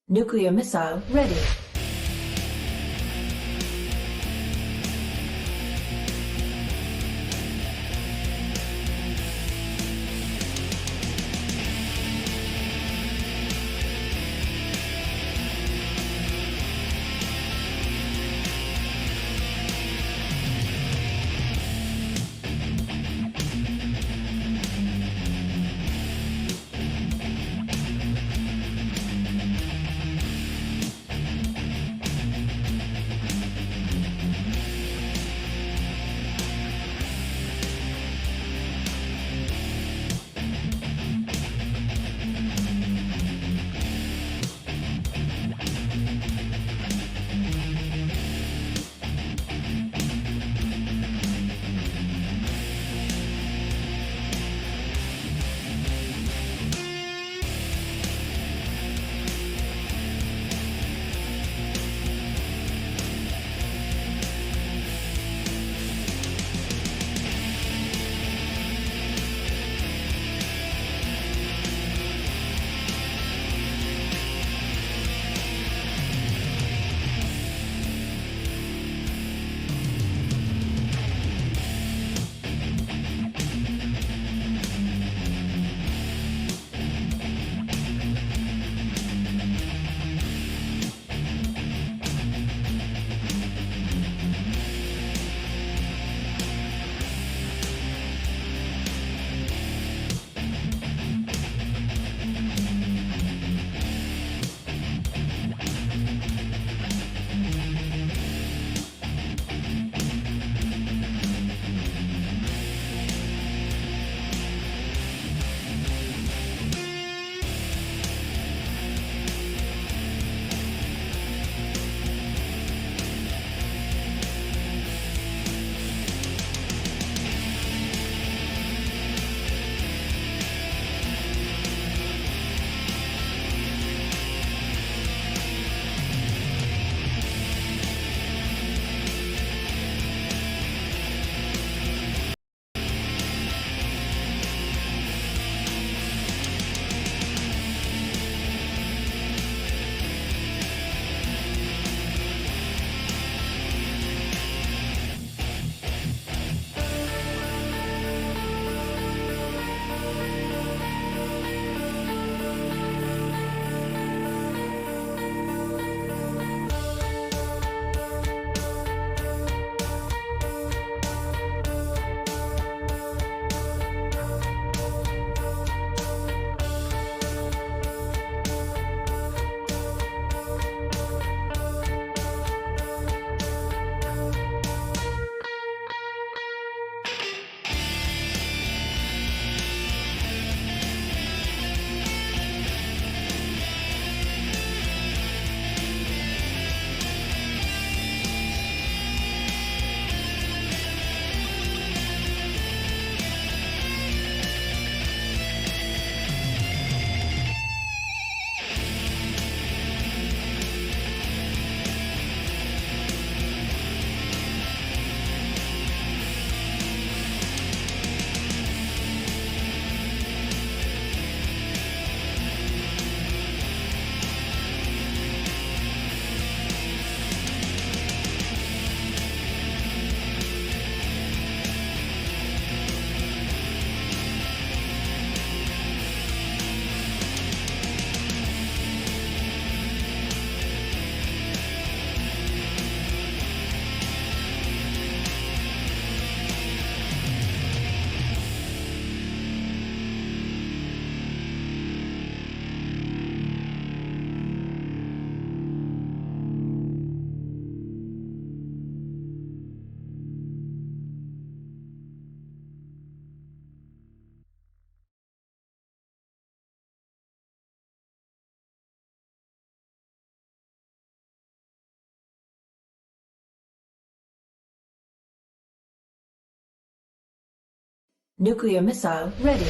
Nuclear missile ready. Nuclear missile ready.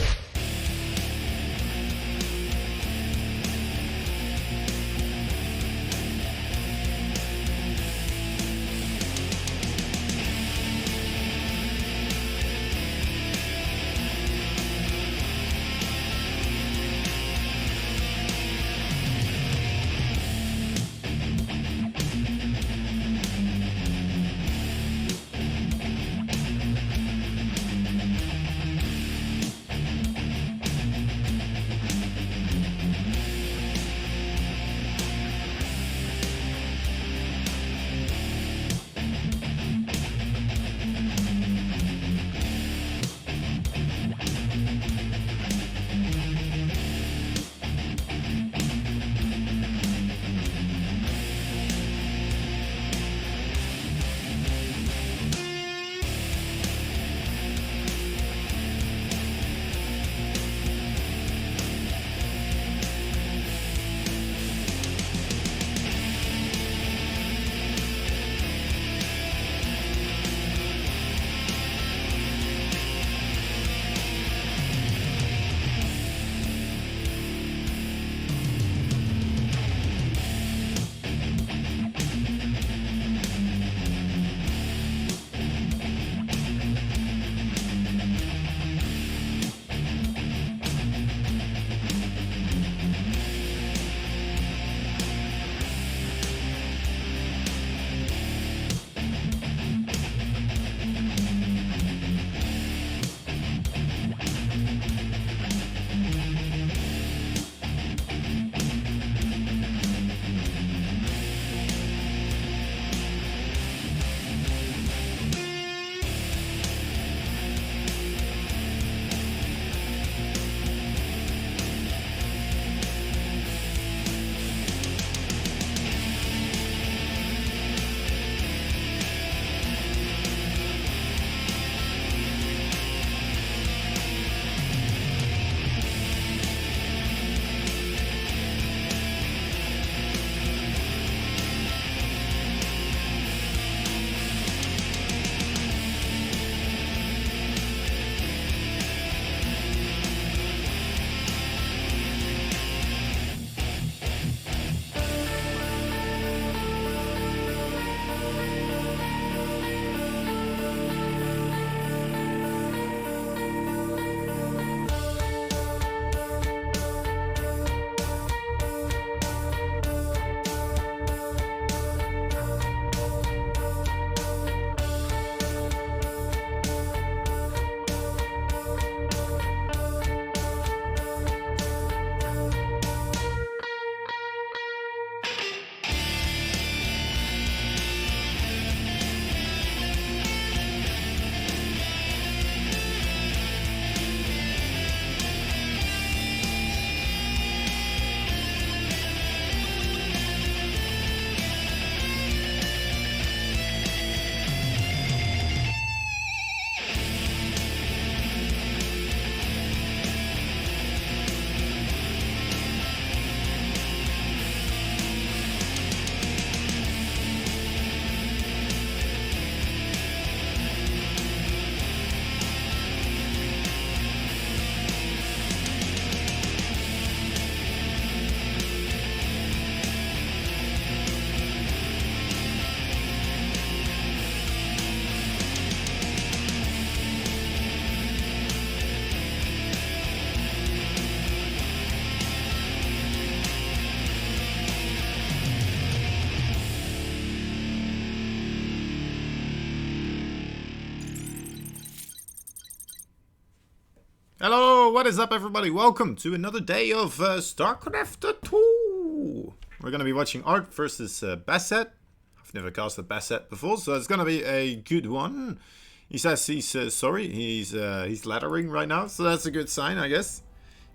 Hello, what is up everybody? Welcome to another day of StarCraft 2. We're going to be watching ArT versus Basset. I've never casted Basset before, so it's going to be a good one. He says he's sorry, he's laddering right now, so that's a good sign, I guess.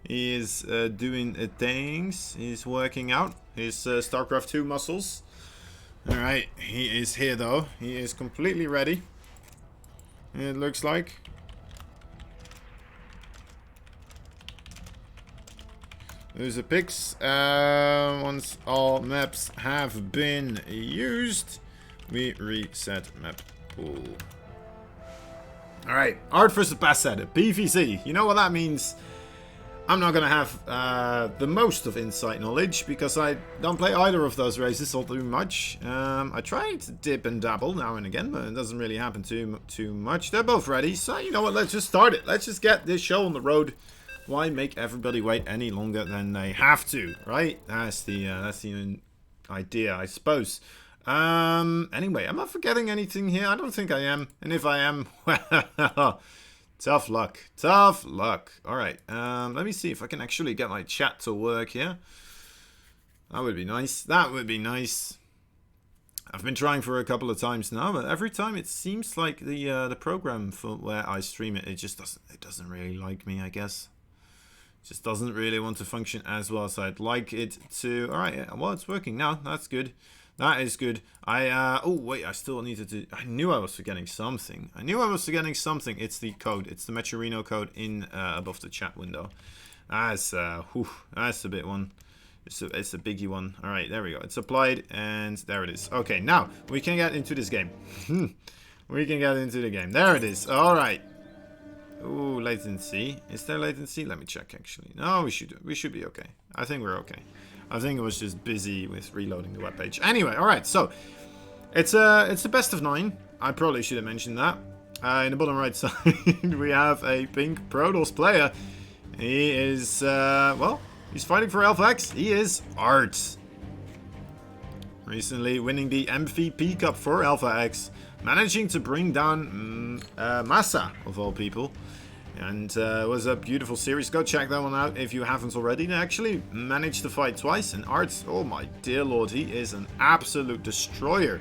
He is doing things, he's working out his StarCraft 2 muscles. Alright, he is here though, he is completely ready. It looks like. There's a picks. Once all maps have been used, we reset map pool. Alright, ArT versus Basset, PvC. You know what that means? I'm not gonna have the most of insight knowledge because I don't play either of those races all too much. I try to dip and dabble now and again, but it doesn't really happen too much. They're both ready, so you know what? Let's just start it. Let's just get this show on the road. Why make everybody wait any longer than they have to, right? That's the idea, I suppose. Anyway, am I forgetting anything here? I don't think I am. And if I am, well, tough luck. Tough luck. Alright, let me see if I can actually get my chat to work here. That would be nice. That would be nice. I've been trying for a couple of times now, but every time it seems like the program for where I stream it, it doesn't really like me, I guess. Just doesn't really want to function as well as I'd like it to. Alright, yeah, well, it's working now. That's good. That is good. Oh, wait, I still needed to. I knew I was forgetting something. It's the code. It's the Mecherino code in above the chat window. That's a bit one. It's a biggie one. Alright, there we go. It's applied, and there it is. Okay, now we can get into this game. We can get into the game. There it is. Alright. Ooh, latency. Is there latency? Let me check, actually. No, we should be okay. I think we're okay. I think it was just busy with reloading the webpage. Anyway, alright, so it's a best of 9. I probably should have mentioned that. In the bottom right side, we have a pink Protoss player. He is, well, he's fighting for Alpha X. He is ArT. Recently winning the MVP Cup for Alpha X. Managing to bring down Massa, of all people. And it was a beautiful series. Go check that one out if you haven't already. They actually managed to fight twice. And ArT, oh my dear lord, he is an absolute destroyer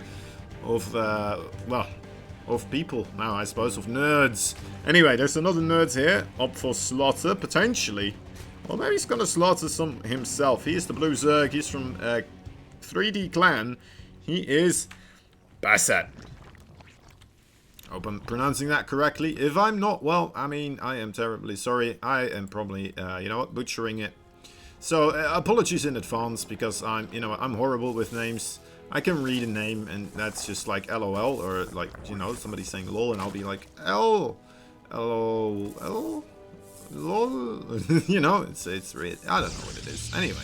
of, well, of people now, I suppose, of nerds. Anyway, there's another nerd here up for slaughter, potentially. Well, maybe he's going to slaughter some himself. He is the Blue Zerg. He's from 3D Clan. He is Basset. Hope I'm pronouncing that correctly. If I'm not, well, I mean, I am terribly sorry. I am probably, you know what, butchering it. So, apologies in advance, because I'm, you know, I'm horrible with names. I can read a name, and that's just like LOL, or like, you know, somebody saying lol, and I'll be like, lol. You know, it's really, I don't know what it is. Anyway.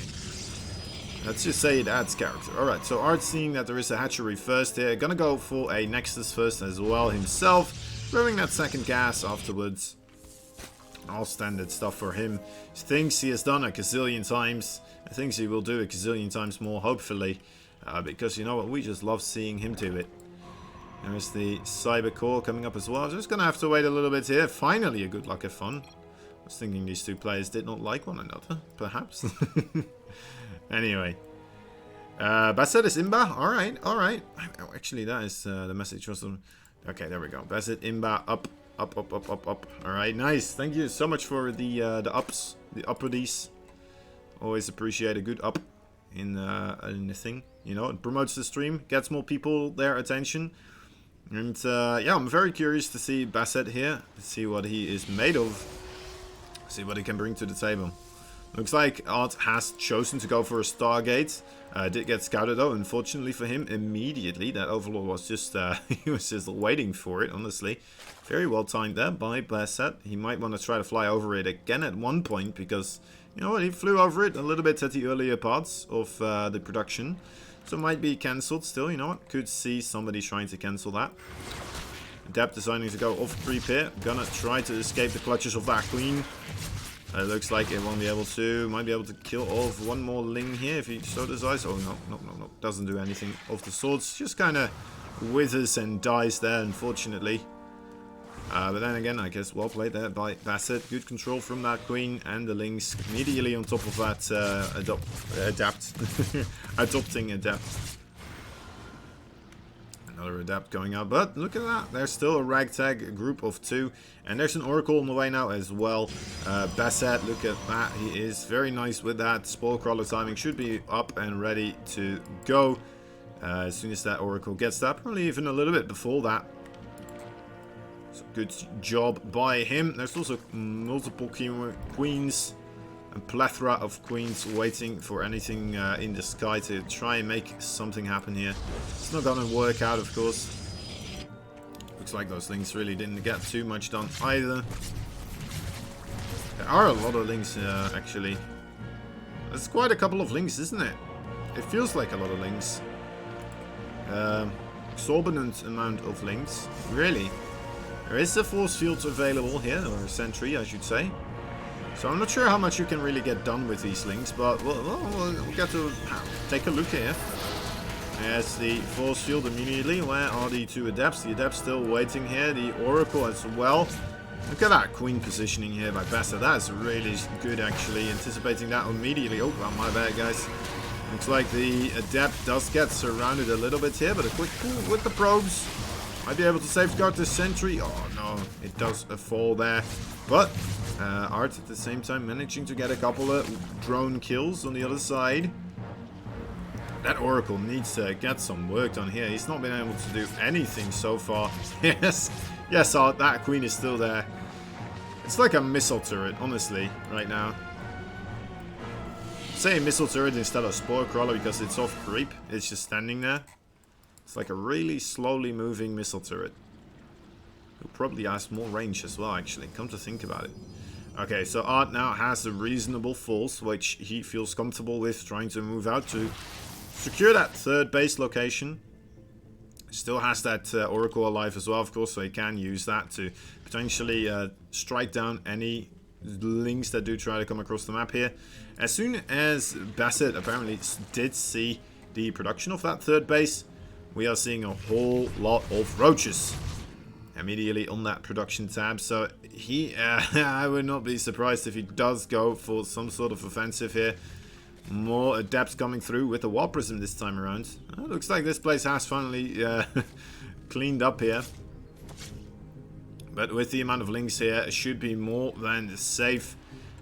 Let's just say it adds character. Alright, so ArT seeing that there is a hatchery first here. Gonna go for a Nexus first as well himself. Throwing that second gas afterwards. All standard stuff for him. Thinks he has done a gazillion times. Thinks he will do a gazillion times more, hopefully. Because you know what, we just love seeing him do it. There's the Cyber Core coming up as well. Just gonna have to wait a little bit here. Finally a good luck of fun. I was thinking these two players did not like one another, perhaps. Anyway, Basset is Imba. Alright, alright. Oh, actually, that is the message was on. Okay, there we go. Basset, Imba, up. Alright, nice. Thank you so much for the ups, the upperdies. Always appreciate a good up in the thing. You know, it promotes the stream, gets more people their attention. And yeah, I'm very curious to see Basset here, see what he is made of, see what he can bring to the table. Looks like ArT has chosen to go for a Stargate. Did get scouted though, unfortunately for him, immediately. That Overlord was just, he was just waiting for it, honestly. Very well timed there by Basset. He might want to try to fly over it again at one point, because, you know what, he flew over it a little bit at the earlier parts of the production. So it might be cancelled still, you know what. Could see somebody trying to cancel that. Adept deciding to go off creep here. Gonna try to escape the clutches of that Queen. It looks like it won't be able to. Might be able to kill off one more Ling here if he so desires. Oh, no. Doesn't do anything of the sorts. Just kind of withers and dies there, unfortunately. But then again, I guess well played there by Basset. Good control from that queen, and the Lynx immediately on top of that adopting adapt. Another adapt going out, but look at that. There's still a ragtag group of 2, and there's an Oracle on the way now as well. Basset, look at that. He is very nice with that. Spoil crawler timing should be up and ready to go as soon as that Oracle gets that. Probably even a little bit before that. So good job by him. There's also multiple queens. A plethora of queens waiting for anything in the sky to try and make something happen here. It's not gonna work out, of course. Looks like those Lynx really didn't get too much done either. There are a lot of Lynx actually. There's quite a couple of Lynx, isn't it? It feels like a lot of Lynx. Exorbitant amount of Lynx. Really? There is a force field available here, or a sentry I should say. So I'm not sure how much you can really get done with these Lynx, but we'll get to take a look here. There's the force field immediately. Where are the 2 adepts? The adepts still waiting here. The Oracle as well. Look at that queen positioning here by Basset. That's really good actually. Anticipating that immediately. Oh, well, my bad guys. Looks like the adept does get surrounded a little bit here, but a quick pull with the probes. Might be able to safeguard the sentry. Oh no, it does fall there. But ArT at the same time managing to get a couple of drone kills on the other side. That Oracle needs to get some work done here. He's not been able to do anything so far. Yes, ArT, that queen is still there. It's like a missile turret, honestly, right now. Say a missile turret instead of spore crawler because it's off creep. It's just standing there. It's like a really slowly moving missile turret. Who probably has more range as well, actually. Come to think about it. Okay, so ArT now has a reasonable force, which he feels comfortable with trying to move out to secure that 3rd base location. Still has that Oracle alive as well, of course, so he can use that to potentially strike down any Lynx that do try to come across the map here. As soon as Basset apparently did see the production of that 3rd base, we are seeing a whole lot of roaches immediately on that production tab. So he, I would not be surprised if he does go for some sort of offensive here. More adepts coming through with the Wall Prism this time around. Looks like this place has finally cleaned up here. But with the amount of Lynx here, it should be more than safe.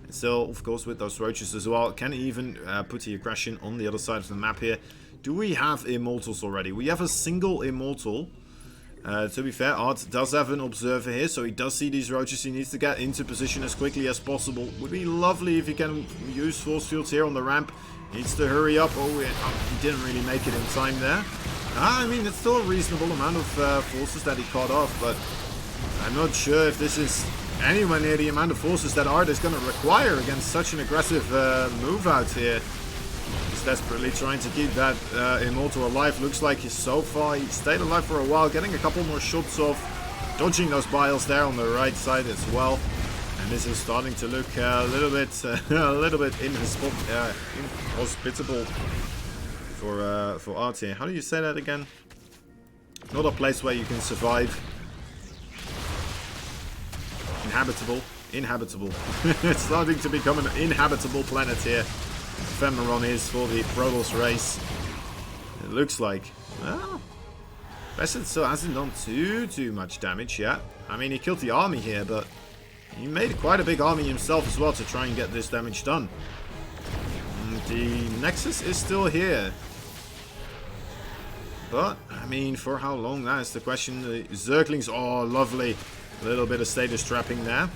And still, of course, with those roaches as well. Can even put the aggression on the other side of the map here. Do we have Immortals already? We have a single Immortal. To be fair, ArT does have an Observer here, so he does see these roaches. He needs to get into position as quickly as possible. Would be lovely if he can use force fields here on the ramp. Needs to hurry up. Oh, he didn't really make it in time there. I mean, it's still a reasonable amount of forces that he caught off, but I'm not sure if this is anywhere near the amount of forces that ArT is going to require against such an aggressive move out here. He's desperately trying to keep that Immortal alive. Looks like so far he stayed alive for a while, getting a couple more shots off, dodging those biles there on the right side as well. And this is starting to look a little bit inhospitable for ArT here. How do you say that again? Not a place where you can survive. Inhabitable. It's starting to become an inhabitable planet here. Ephemeron is for the Protoss race. It looks like. Well, Basset still hasn't done too much damage yet. I mean, he killed the army here, but he made quite a big army himself as well to try and get this damage done. And the Nexus is still here. But, I mean, for how long, that is the question. The Zerglings, oh, lovely. A little bit of status trapping there.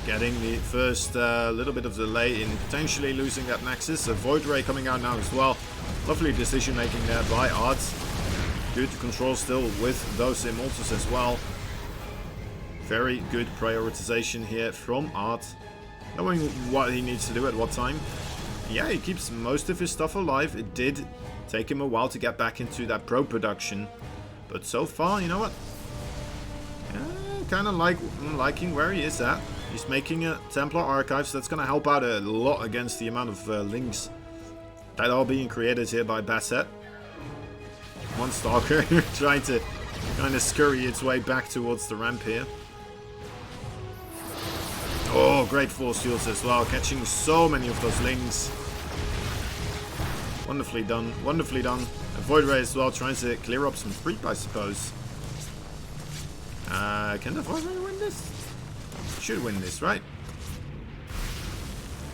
Getting the first little bit of delay in potentially losing that Nexus. A Void Ray coming out now as well. Lovely decision making there by ArT. Good control still with those Immortals as well. Very good prioritization here from ArT. Knowing what he needs to do at what time. Yeah, he keeps most of his stuff alive. It did take him a while to get back into that pro production. But so far, you know what? Yeah, kind of liking where he is at. He's making a Templar Archives. That's going to help out a lot against the amount of Lynx that are being created here by Basset. One Stalker trying to kind of scurry its way back towards the ramp here. Oh, great force fields as well, catching so many of those lings. Wonderfully done, wonderfully done. A Void Ray as well, trying to clear up some creep, I suppose. Can the Void Ray win this? Should win this, right?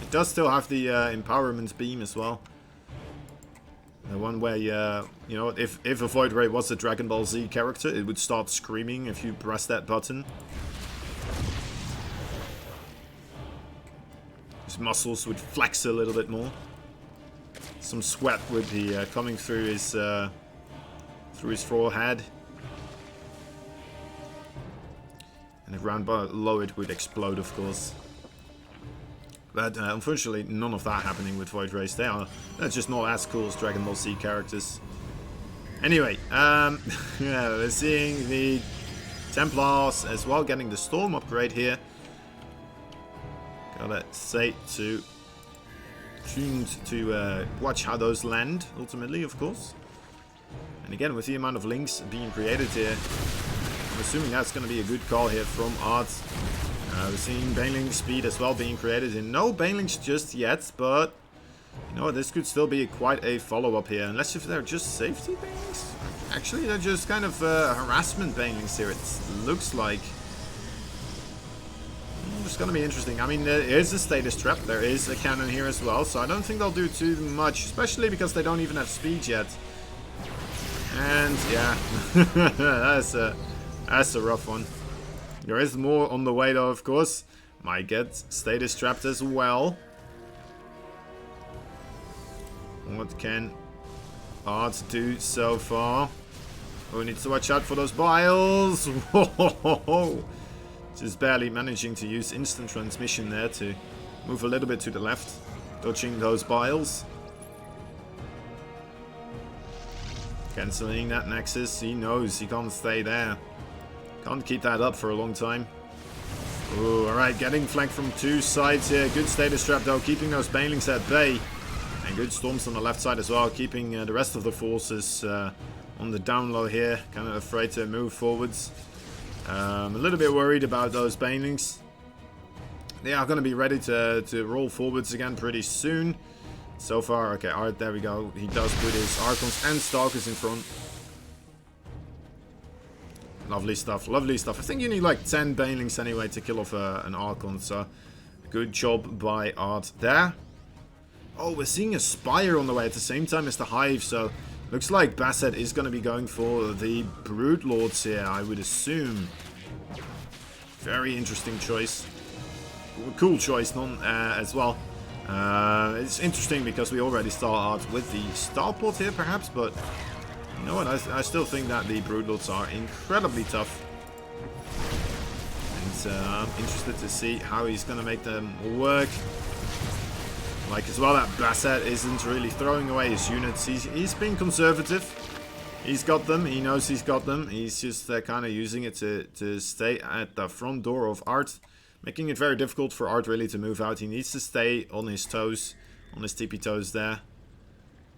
It does still have the Empowerment Beam as well. The one where, you know, if a Void Ray was a Dragon Ball Z character, it would start screaming if you press that button. His muscles would flex a little bit more. Some sweat would be coming through his forehead. And the ground below it would explode, of course. But unfortunately, none of that happening with Void Rays. They're just not as cool as Dragon Ball Z characters. Anyway, yeah, we're seeing the Templars as well, getting the Storm upgrade here. Gotta say, tuned to watch how those land, ultimately, of course. And again, with the amount of links being created here, I'm assuming that's going to be a good call here from ArT. We're seeing Baneling speed as well being created. And no Banelings just yet, but you know, this could still be quite a follow-up here. Unless if they're just safety Banelings. Actually, they're just kind of harassment Banelings here, it looks like. It's going to be interesting. I mean, there is a status trap. There is a cannon here as well. So I don't think they'll do too much. Especially because they don't even have speed yet. And yeah, that's a rough one. There is more on the way though, of course. Might get status trapped as well. What can ArT do so far? Oh, needs to watch out for those biles. Whoa! Just barely managing to use instant transmission there to move a little bit to the left, dodging those biles. Cancelling that Nexus. He knows he can't stay there. Can't keep that up for a long time. Ooh, alright, getting flanked from two sides here. Good status trap though, keeping those Banelings at bay. And good storms on the left side as well, keeping the rest of the forces on the down low here. Kind of afraid to move forwards. A little bit worried about those Banelings. They are going to be ready to roll forwards again pretty soon. So far, okay, ArT, there we go. He does put his Archons and Stalkers in front. Lovely stuff, lovely stuff. I think you need like 10 Banelings anyway to kill off an Archon, so good job by ArT there. Oh, we're seeing a Spire on the way at the same time as the Hive, so looks like Basset is going to be going for the Brood Lords here, I would assume. Very interesting choice. Cool choice, as well. It's interesting because we already saw ArT with the Starport here, perhaps, but you know what? I still think that the Broodlords are incredibly tough. And I'm interested to see how he's going to make them work. Like as well, that Basset isn't really throwing away his units. He's being conservative. He's got them. He knows he's got them. He's just kind of using it to stay at the front door of ArT. Making it very difficult for ArT really to move out. He needs to stay on his toes. On his tippy toes there.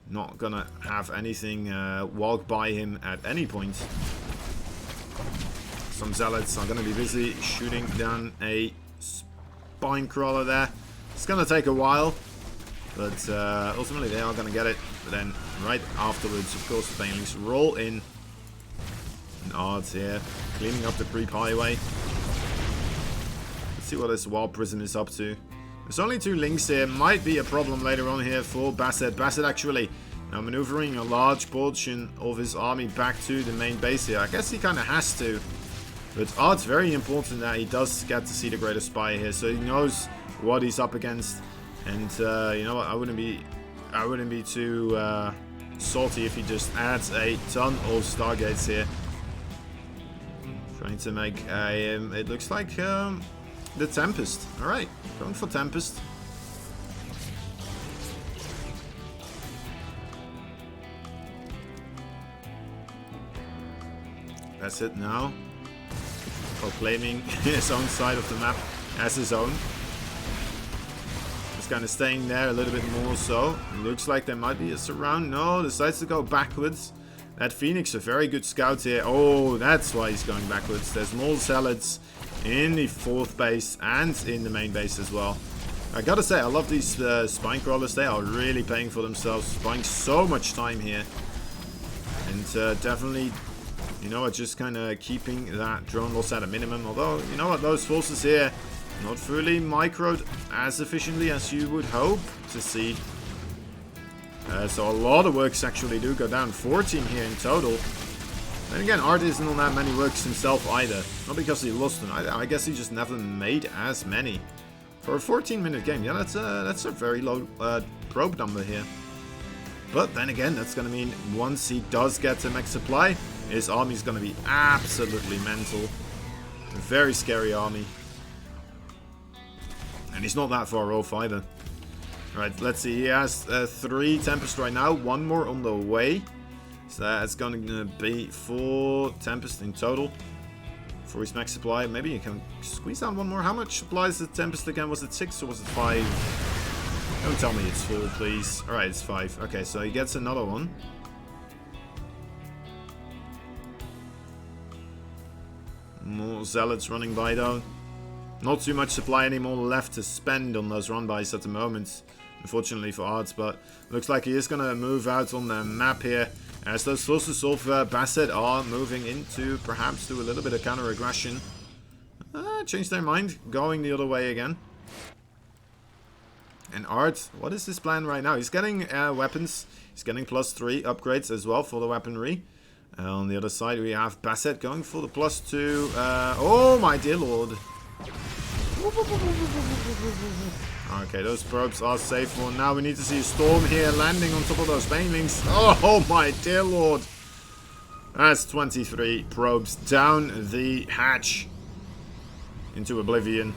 Not gonna have anything walk by him at any point. Some Zealots are gonna be busy shooting down a Spine Crawler there. It's gonna take a while. But ultimately they are going to get it. But then right afterwards, of course, the Banelings roll in. And ArT here, cleaning up the creep highway. Let's see what this Wild Prison is up to. There's only 2 links here. Might be a problem later on here for Basset. Basset actually now maneuvering a large portion of his army back to the main base here. I guess he kind of has to. But ArT's very important that he does get to see the Greater Spire here. So he knows what he's up against. And you know what, I wouldn't be too salty if he just adds a ton of Stargates here. Trying to make a, it looks like the Tempest. Alright, going for Tempest. That's it now. Proclaiming his own side of the map as his own. Kind of staying there a little bit more so. Looks like there might be a surround. No, decides to go backwards. That Phoenix, a very good scout here. Oh, that's why he's going backwards. There's more Zealots in the 4th base and in the main base as well. I gotta say, I love these spine crawlers. They are really paying for themselves, buying so much time here. And definitely, you know what, just kind of keeping that drone loss at a minimum. Although, you know what, those forces here, not fully microed as efficiently as you would hope to see. So a lot of works actually do go down. 14 here in total. And again, ArT isn't on that many works himself either. Not because he lost them. I guess he just never made as many. For a 14-minute game, yeah, that's a very low probe number here. But then again, that's going to mean once he does get to max supply, his army is going to be absolutely mental. A very scary army. And he's not that far off either. Alright, let's see. He has 3 Tempest right now. 1 more on the way. So that's going to be 4 Tempest in total. For his max supply. Maybe you can squeeze down 1 more. How much supply is the Tempest again? Was it 6 or was it 5? Don't tell me it's full, please. Alright, it's 5. Okay, so he gets another one. More Zealots running by though. Not too much supply anymore left to spend on those run-bys at the moment. Unfortunately for ArT, but looks like he is going to move out on the map here. As those forces of Basset are moving into perhaps do a little bit of counter-aggression. Change their mind, going the other way again. And ArT, what is his plan right now? He's getting weapons. He's getting +3 upgrades as well for the weaponry. On the other side we have Basset going for the +2. Oh my dear lord. Okay, those probes are safe for now. We need to see a storm here landing on top of those banelings. Oh my dear lord. That's 23 probes down the hatch into oblivion.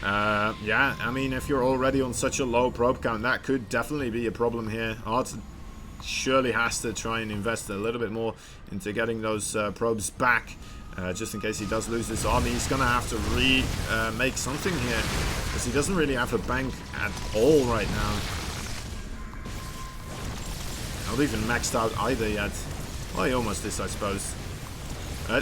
Yeah, I mean, if you're already on such a low probe count, that could definitely be a problem here. ArT surely has to try and invest a little bit more into getting those probes back. Just in case he does lose this army, he's going to have to make something here. Because he doesn't really have a bank at all right now. Not even maxed out either yet. Well, he almost is, I suppose.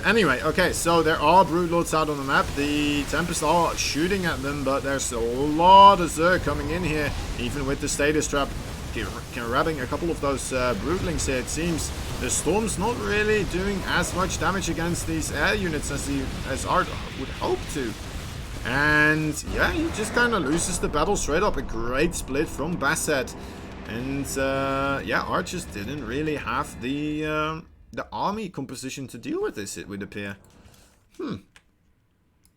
Anyway, okay, so there are Broodlords out on the map. The Tempest are shooting at them, but there's a lot of Zerg coming in here. Even with the status trap, grabbing a couple of those Broodlings here, it seems. The Storm's not really doing as much damage against these air units as ArT would hope to. And yeah, he just kind of loses the battle straight up. A great split from Basset. And yeah, ArT just didn't really have the army composition to deal with this, it would appear. Kind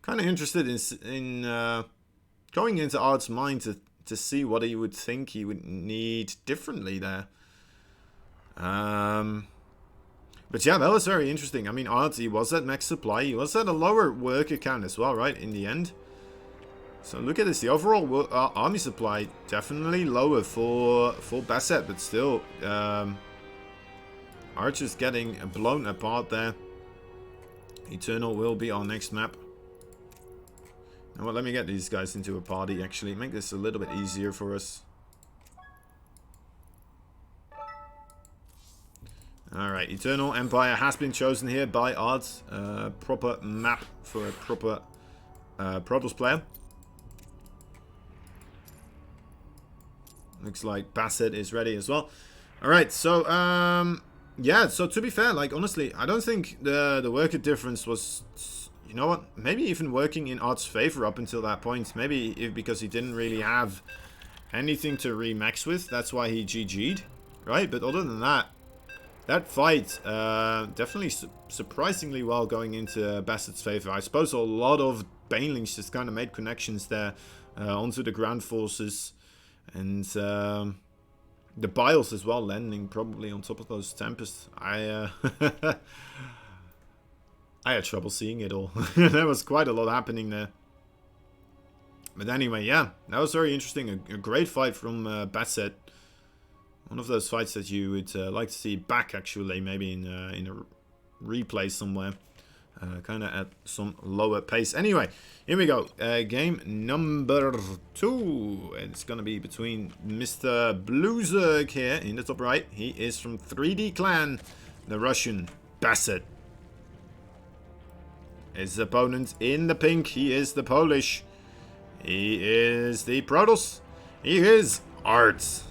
of interested in going into ArT's mind to see what he would think he would need differently there. But yeah, that was very interesting. I mean, ArT, he was at max supply. He was at a lower worker count as well, right, in the end. So look at this. The overall army supply definitely lower for Basset, but still, ArT is getting blown apart there. Eternal will be our next map. Now, well, let me get these guys into a party, actually. Make this a little bit easier for us. Alright, Eternal Empire has been chosen here by ArT. Proper map for a proper Protoss player. Looks like Basset is ready as well. Alright, so, yeah, so to be fair, like, honestly, I don't think the worker difference was, you know what, maybe even working in ArT's favor up until that point. Maybe because he didn't really have anything to remax with, that's why he GG'd, right? But other than that, that fight, definitely surprisingly well going into Basset's favor. I suppose a lot of Banelings just kind of made connections there onto the ground forces. And the Biles as well, landing probably on top of those Tempests. I had trouble seeing it all. There was quite a lot happening there. But anyway, yeah, that was very interesting. A great fight from Basset. One of those fights that you would like to see back, actually, maybe in a replay somewhere. kind of at some lower pace. Anyway, here we go. Game number 2. It's going to be between Mr. Bluzerg here in the top right. He is from 3D Clan, the Russian Basset. His opponent in the pink, he is the Polish. He is the Protoss. He is ArT.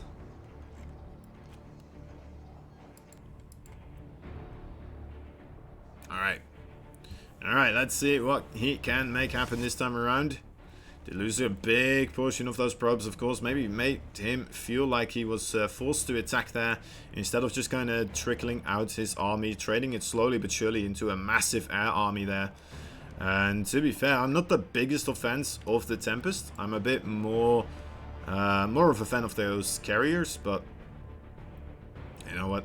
Alright, let's see what he can make happen this time around. Did lose a big portion of those probes, of course. Maybe made him feel like he was forced to attack there, instead of just kind of trickling out his army, trading it slowly but surely into a massive air army there. And to be fair, I'm not the biggest fans of the Tempest. I'm a bit more of a fan of those carriers, but you know what?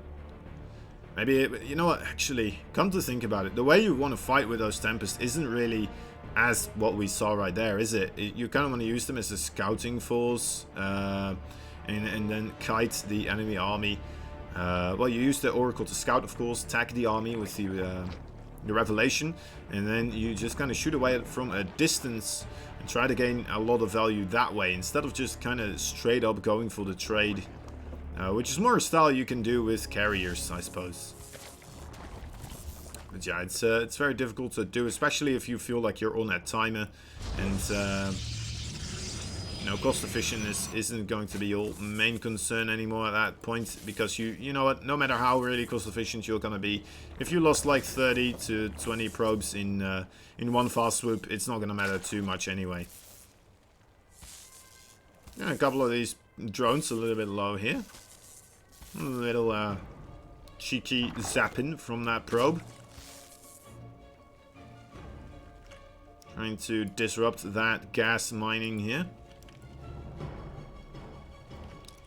Maybe, you know what, actually, come to think about it, the way you want to fight with those Tempests isn't really as what we saw right there, is it? You kind of want to use them as a scouting force, and then kite the enemy army. Well, you use the Oracle to scout, of course, tag the army with the Revelation, and then you just kind of shoot away from a distance and try to gain a lot of value that way, instead of just kind of straight up going for the trade. Which is more a style you can do with carriers, I suppose. But yeah, it's very difficult to do, especially if you feel like you're on that timer, and you know, cost efficientness isn't going to be your main concern anymore at that point, because you know what, no matter how really cost efficient you're gonna be, if you lost like 30 to 20 probes in one fast swoop, it's not gonna matter too much anyway. Yeah, a couple of these drones a little bit low here. A little cheeky zapping from that probe. Trying to disrupt that gas mining here.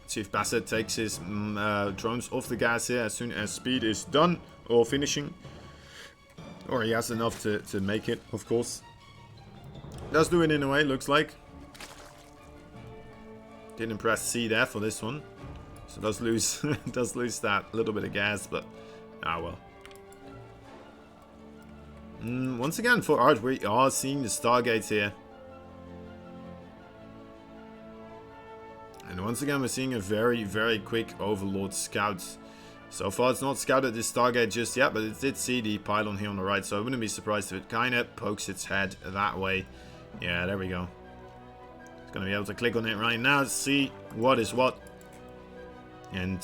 See if Basset takes his drones off the gas here as soon as speed is done or finishing. Or he has enough to make it, of course. Does do it in a way, looks like. Didn't press C there for this one. So does lose that little bit of gas, but ah well. Once again for ArT, we are seeing the Stargates here. And once again we're seeing a very, very quick Overlord scout. So far it's not scouted this Stargate just yet, but it did see the pylon here on the right, so I wouldn't be surprised if it kind of pokes its head that way. Yeah, there we go. It's going to be able to click on it right now to see what is what. And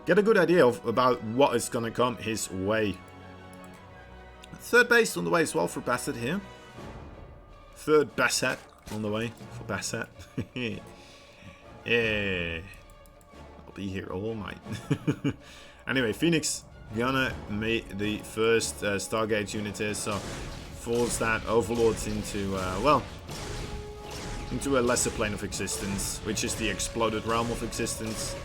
get a good idea about what is going to come his way. Third base on the way as well for Basset here. Third Basset on the way for Basset. Yeah. I'll be here all night. Anyway, Phoenix gonna make the first Stargate unit here, so force that Overlords into, well, into a lesser plane of existence, which is the exploded realm of existence.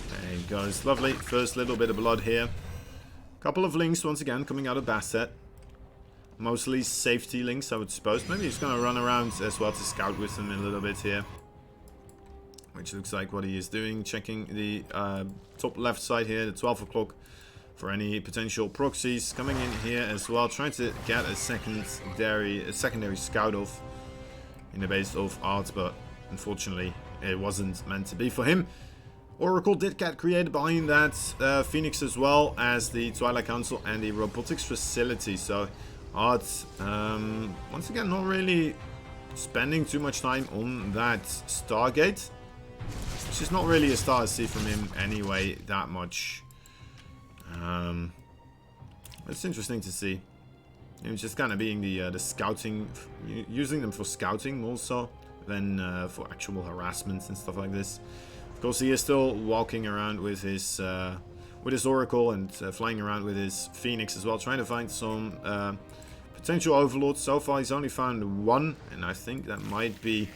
There he goes. Lovely. First little bit of blood here. Couple of links once again coming out of Basset. Mostly safety links, I would suppose. Maybe he's going to run around as well to scout with them a little bit here. Which looks like what he is doing. Checking the top left side here, the 12 o'clock. For any potential proxies coming in here as well, trying to get a secondary scout off in the base of ArT, but unfortunately it wasn't meant to be for him. Oracle did get created behind that Phoenix, as well as the Twilight Council and the robotics facility. So ArT once again not really spending too much time on that Stargate, which is not really a star I see from him anyway that much. It's interesting to see him just kind of being the scouting, using them for scouting more so than for actual harassment and stuff like this. Of course, he is still walking around with his Oracle and flying around with his Phoenix as well, trying to find some potential Overlords. So far, he's only found one, and I think that might be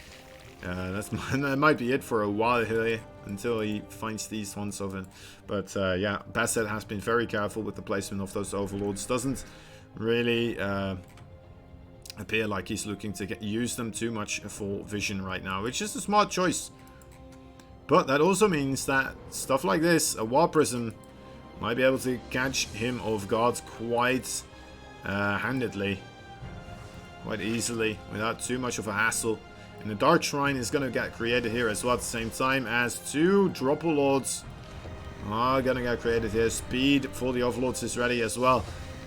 that might be it for a while here, until he finds these ones of it. But yeah, Basset has been very careful with the placement of those Overlords. Doesn't really appear like he's looking to use them too much for vision right now, which is a smart choice. But that also means that stuff like this, a War Prism, might be able to catch him off guard quite handedly, quite easily, without too much of a hassle. And the Dark Shrine is going to get created here as well at the same time as 2 Dropper Lords are going to get created here. Speed for the Overlords is ready as well.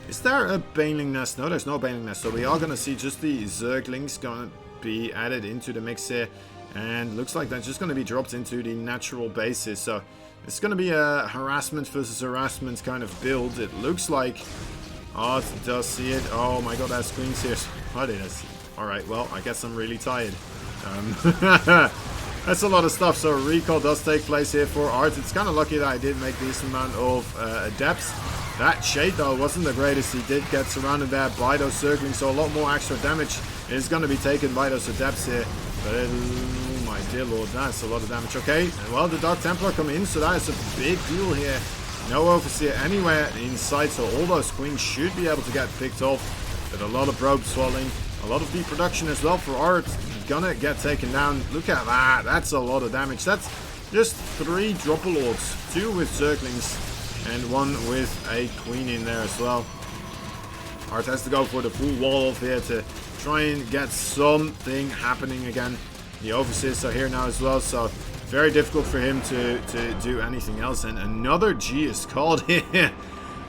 Is there a Baneling Nest? No, there's no Baneling Nest. So we are going to see just the Zerglings going to be added into the mix here. And looks like that's just going to be dropped into the natural bases. So it's going to be a harassment versus harassment kind of build. It looks like ArT does see it. Oh my god, that screen's here. What is it? Alright, well, I guess I'm really tired. That's a lot of stuff. So recall does take place here for ArT. It's kind of lucky that I did make this amount of adepts. That Shade, though, wasn't the greatest. He did get surrounded there by those Zerglings, so a lot more extra damage is going to be taken by those adepts here. But oh my dear lord, that's a lot of damage. Okay, well, the Dark Templar come in, so that is a big deal here. No Overseer anywhere inside, so all those Queens should be able to get picked off. But a lot of probes falling, a lot of deep production as well for ArT. Gonna get taken down. Look at that, that's a lot of damage. That's just 3 Dropper Lords, 2 with Zerglings, and 1 with a Queen in there as well. ArT has to go for the full wall off here to try and get something happening again. The Overseers are here now as well, so very difficult for him to do anything else. And another G is called here.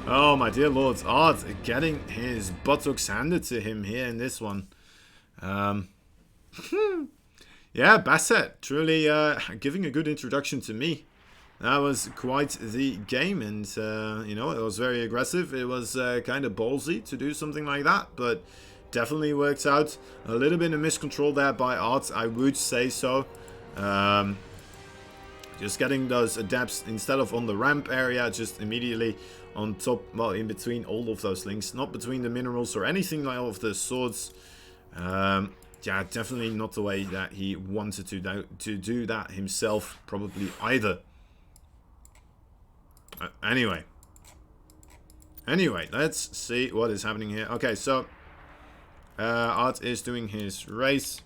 Oh my dear lords, ArT getting his buttocks handed to him here in this one. Yeah, Basset truly giving a good introduction to me. That was quite the game, and you know, it was very aggressive. It was kind of ballsy to do something like that, but definitely worked out. A little bit of miscontrol there by ArT, I would say so. Just getting those adepts instead of on the ramp area, just immediately on top, well, in between all of those links, not between the minerals or anything like all of the swords. Yeah, definitely not the way that he wanted to do that himself, probably either. Anyway, let's see what is happening here. Okay, so ArT is doing his race.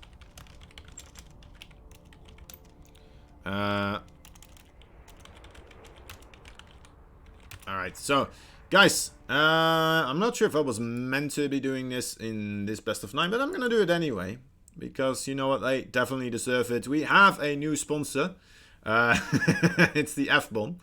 Alright, so guys, I'm not sure if I was meant to be doing this in this best of 9, but I'm gonna do it anyway, because you know what, they definitely deserve it. We have a new sponsor. It's the F-Bomb.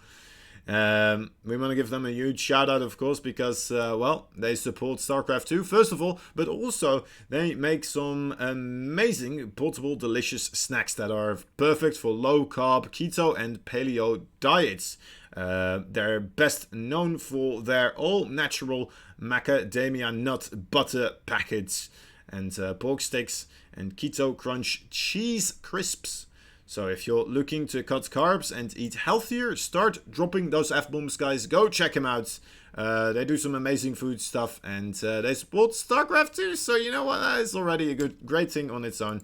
We want to give them a huge shout out, of course, because, well, they support StarCraft 2, first of all, but also they make some amazing, portable, delicious snacks that are perfect for low-carb, keto, and paleo diets. They're best known for their all-natural macadamia nut butter packets and pork sticks and keto crunch cheese crisps. So if you're looking to cut carbs and eat healthier, start dropping those F-bombs, guys. Go check them out. They do some amazing food stuff, and they support StarCraft 2. So you know what? That is already a great thing on its own.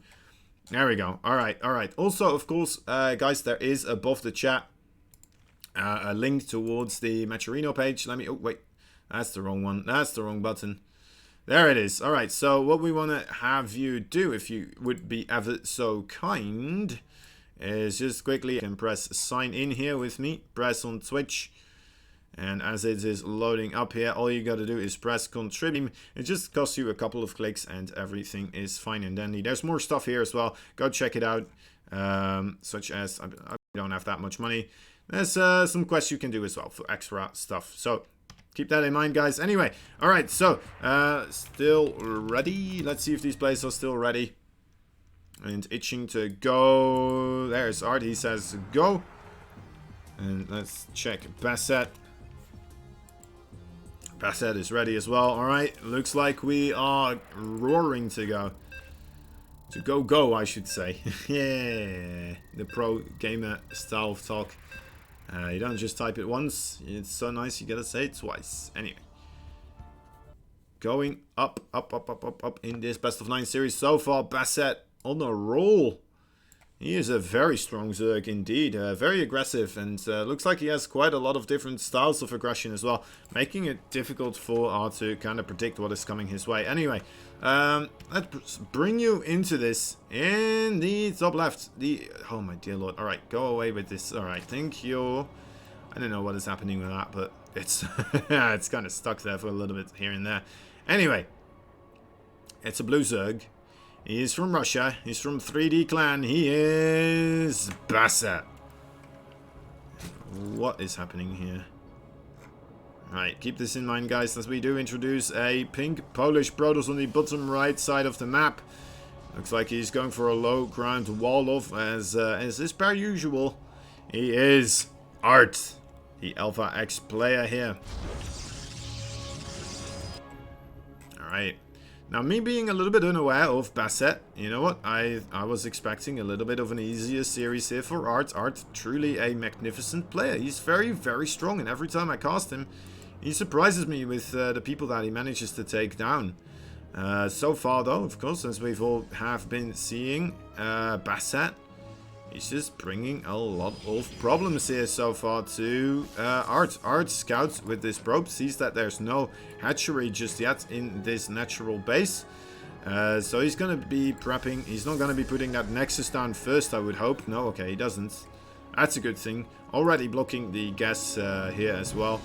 There we go. All right. Also, of course, guys, there is above the chat a link towards the Macherino page. Let me... Oh, wait. That's the wrong one. That's the wrong button. There it is. All right. So what we want to have you do, if you would be ever so kind, is just quickly you can press sign in here with me, press on Twitch, and as it is loading up here, all you got to do is press contribute. It just costs you a couple of clicks and everything is fine and dandy. There's more stuff here as well, go check it out, such as I don't have that much money. There's some quests you can do as well for extra stuff, so keep that in mind, guys. Anyway, all right, so still ready. Let's see if these plays are still ready and itching to go. There's ArT, he says go. And let's check Basset. Basset is ready as well. Alright, looks like we are roaring to go. Go, I should say. Yeah, the pro gamer style of talk. You don't just type it once, it's so nice you gotta say it twice. Anyway, going up in this best of 9 series so far. Basset on a roll. He is a very strong Zerg indeed, very aggressive, and looks like he has quite a lot of different styles of aggression as well, making it difficult for ArT to kind of predict what is coming his way. Anyway, let's bring you into this in the top left. Oh my dear lord, alright, go away with this. Alright, thank you. I don't know what is happening with that, but it's, it's kind of stuck there for a little bit here and there. Anyway, it's a blue Zerg. He is from Russia. He's from 3D Clan. He is Basset. What is happening here? Right, keep this in mind, guys, as we do introduce a pink Polish Protoss on the bottom right side of the map. Looks like he's going for a low ground wall off, as is per usual. He is ArT, the Alpha X player here. Alright. Now, me being a little bit unaware of Basset, you know what? I was expecting a little bit of an easier series here for ArT. ArT, truly a magnificent player. He's very, very strong, and every time I cast him, he surprises me with the people that he manages to take down. So far, though, of course, as we've all have been seeing, Basset is just bringing a lot of problems here so far to ArT. ArT scouts with this probe, sees that there's no hatchery just yet in this natural base. So he's going to be prepping. He's not going to be putting that Nexus down first, I would hope. No, okay, he doesn't. That's a good thing. Already blocking the gas here as well,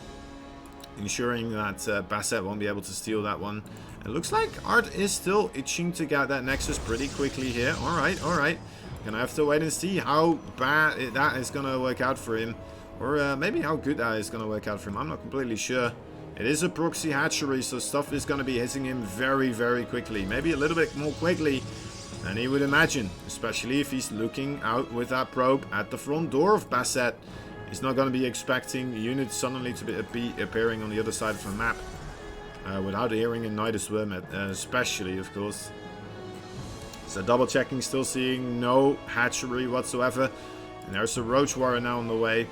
ensuring that Basset won't be able to steal that one. It looks like ArT is still itching to get that Nexus pretty quickly here. Alright, alright. Gonna have to wait and see how bad that is gonna work out for him. Or maybe how good that is gonna work out for him. I'm not completely sure. It is a proxy hatchery, so stuff is gonna be hitting him very, very quickly. Maybe a little bit more quickly than he would imagine. Especially if he's looking out with that probe at the front door of Basset. He's not gonna be expecting units suddenly to be appearing on the other side of the map. Without hearing a Night Swarm, especially, of course. So double checking, still seeing no hatchery whatsoever. And there's a Roach Warrior now on the way.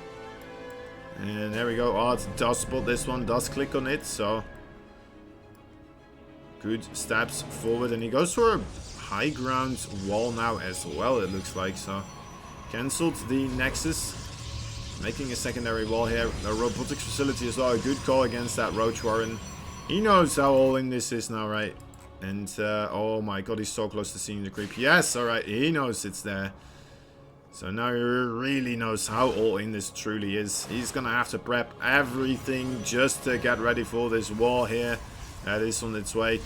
And there we go. ArT does spot this one, does click on it. So good steps forward. And he goes for a high ground wall now as well, it looks like. So cancelled the Nexus. Making a secondary wall here. A robotics facility as well. A good call against that Roach Warrior. He knows how all in this is now, right? And, oh my god, he's so close to seeing the creep. Yes, alright, he knows it's there. So now he really knows how all in this truly is. He's gonna have to prep everything just to get ready for this wall here. That is on its way.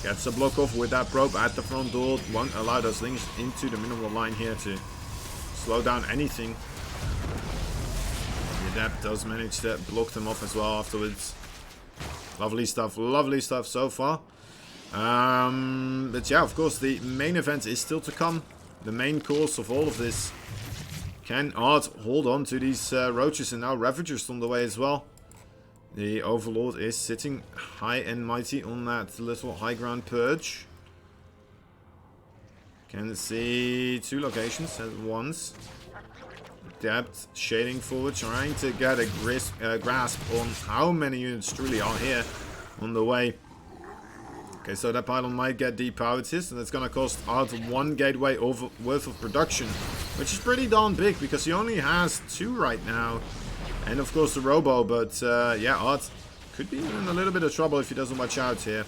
Gets a block off with that probe at the front door. Won't allow those things into the minimal line here to slow down anything. The Adept does manage to block them off as well afterwards. Lovely stuff so far. But yeah, of course, the main event is still to come. The main course of all of this. Can ArT hold on to these roaches? And now Ravagers on the way as well. The Overlord is sitting high and mighty on that little high ground perch. Can see two locations at once. Depth shading forward, trying to get a grasp on how many units truly are here on the way. Okay, so that pylon might get depowered here, so that's gonna cost ArT one gateway worth of production, which is pretty darn big because he only has two right now, and of course the Robo. But yeah, ArT could be in a little bit of trouble if he doesn't watch out here.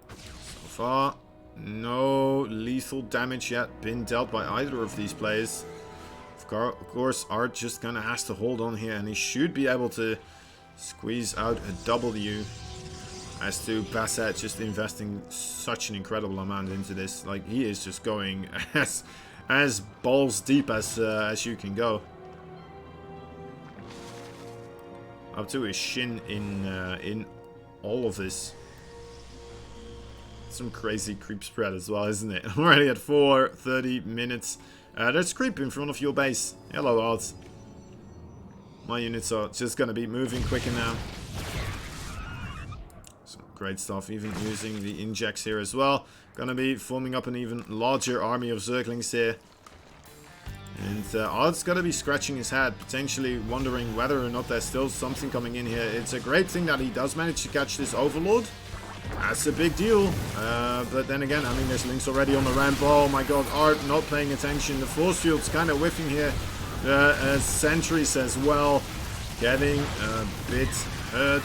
So far, no lethal damage yet been dealt by either of these players. Of course, ArT just kind of has to hold on here, and he should be able to squeeze out a W. As to Basset just investing such an incredible amount into this. Like, he is just going as balls deep as you can go. Up to his shin in all of this. Some crazy creep spread as well, isn't it? Already at 4:30 minutes. There's creep in front of your base. Hello, ArT. My units are just gonna be moving quicker now. Some great stuff, even using the injects here as well. Gonna be forming up an even larger army of Zerglings here. And ArT's gonna be scratching his head, potentially wondering whether or not there's still something coming in here. It's a great thing that he does manage to catch this Overlord. That's a big deal. But then again, I mean, there's Lynx already on the ramp. Oh my god, ArT not paying attention. The force field's kind of whiffing here. Sentries as well, getting a bit hurt.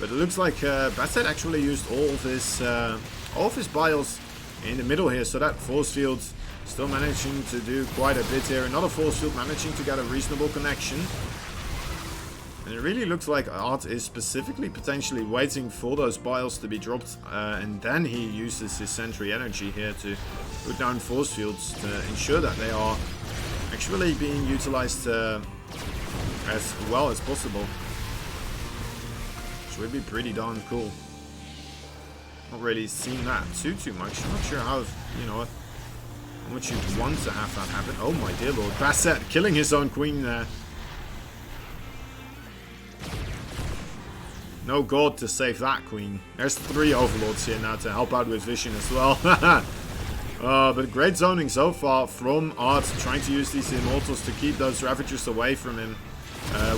But it looks like Basset actually used all of his bios in the middle here. So that force field still managing to do quite a bit here. Another force field managing to get a reasonable connection. And it really looks like ArT is specifically potentially waiting for those bios to be dropped. And then he uses his sentry energy here to put down force fields to ensure that they are actually being utilized as well as possible. Which would be pretty darn cool. Not really seen that too much. I'm not sure how, you know, how much you'd want to have that happen. Oh my dear lord. Basset killing his own queen there. No god to save that queen. There's 3 overlords here now to help out with vision as well. But great zoning so far from ArT, trying to use these immortals to keep those ravagers away from him.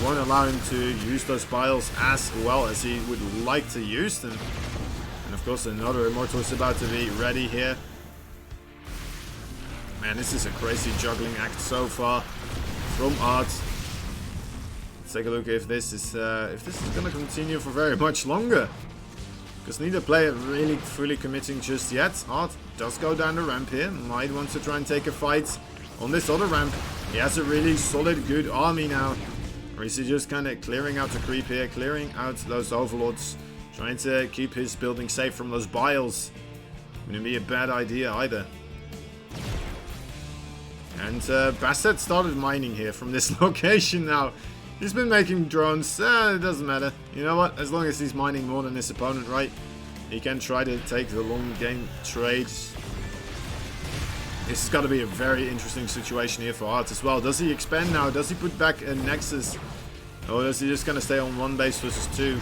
Won't allow him to use those piles as well as he would like to use them. And of course another immortal is about to be ready here. Man, this is a crazy juggling act so far from ArT. Let's take a look if this is going to continue for very much longer. Because neither player really fully committing just yet. ArT does go down the ramp here. Might want to try and take a fight on this other ramp. He has a really solid, good army now. Or is he just kind of clearing out the creep here, clearing out those overlords, trying to keep his building safe from those biles. Wouldn't be a bad idea either. And Basset started mining here from this location now. He's been making drones. It doesn't matter. You know what? As long as he's mining more than his opponent, right? He can try to take the long game trades. This has got to be a very interesting situation here for ArT as well. Does he expand now? Does he put back a Nexus? Or is he just going to stay on 1 base versus 2?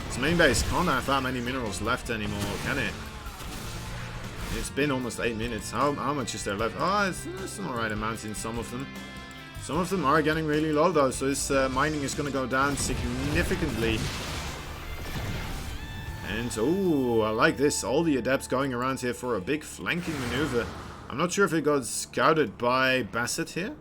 His main base can't have that many minerals left anymore, can it? It's been almost 8 minutes. How much is there left? Oh, it's an alright amount in some of them. Some of them are getting really low though, so his mining is going to go down significantly. And, oh, I like this. All the adepts going around here for a big flanking maneuver. I'm not sure if it got scouted by Basset here.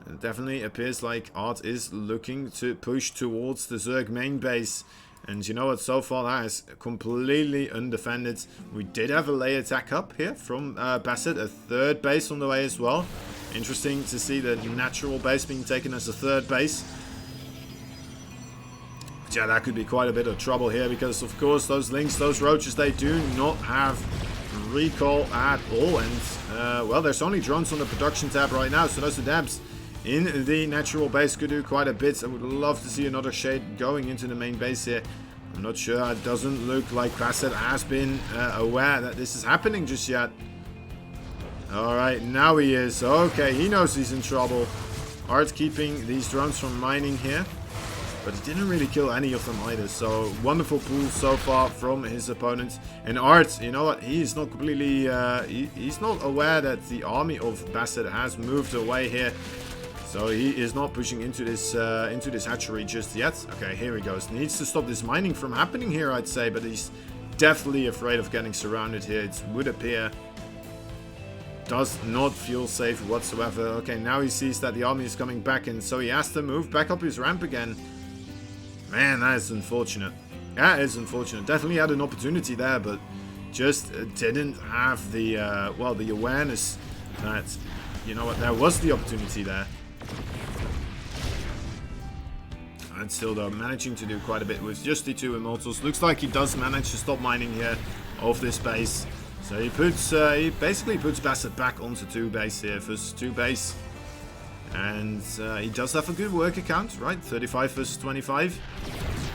It definitely appears like ArT is looking to push towards the Zerg main base. And you know what, so far that is completely undefended. We did have a lay attack up here from Basset, a 3rd base on the way as well. Interesting to see the natural base being taken as a 3rd base. But yeah, that could be quite a bit of trouble here because, of course, those Lynx, those Roaches, they do not have recall at all. And, well, there's only drones on the production tab right now, so those adepts in the natural base could do quite a bit. I would love to see another shade going into the main base here. I'm not sure. It doesn't look like Basset has been aware that this is happening just yet. Alright, now he is. Okay, he knows he's in trouble. ArT keeping these drones from mining here. But he didn't really kill any of them either. So, wonderful pull so far from his opponents. And ArT, you know what? He is not completely... he's not aware that the army of Basset has moved away here. So, he is not pushing into this hatchery just yet. Okay, here he goes. Needs to stop this mining from happening here, I'd say. But he's definitely afraid of getting surrounded here. It would appear... Does not feel safe whatsoever. Okay, now he sees that the army is coming back, and so he has to move back up his ramp again. Man, that is unfortunate. That is unfortunate. Definitely had an opportunity there, but just didn't have the, well, the awareness that, you know what, there was the opportunity there. And still, though, managing to do quite a bit with just the 2 immortals. Looks like he does manage to stop mining here off this base. So he basically puts Basset back onto 2 base here, versus 2 base. And he does have a good work account, right? 35 versus 25.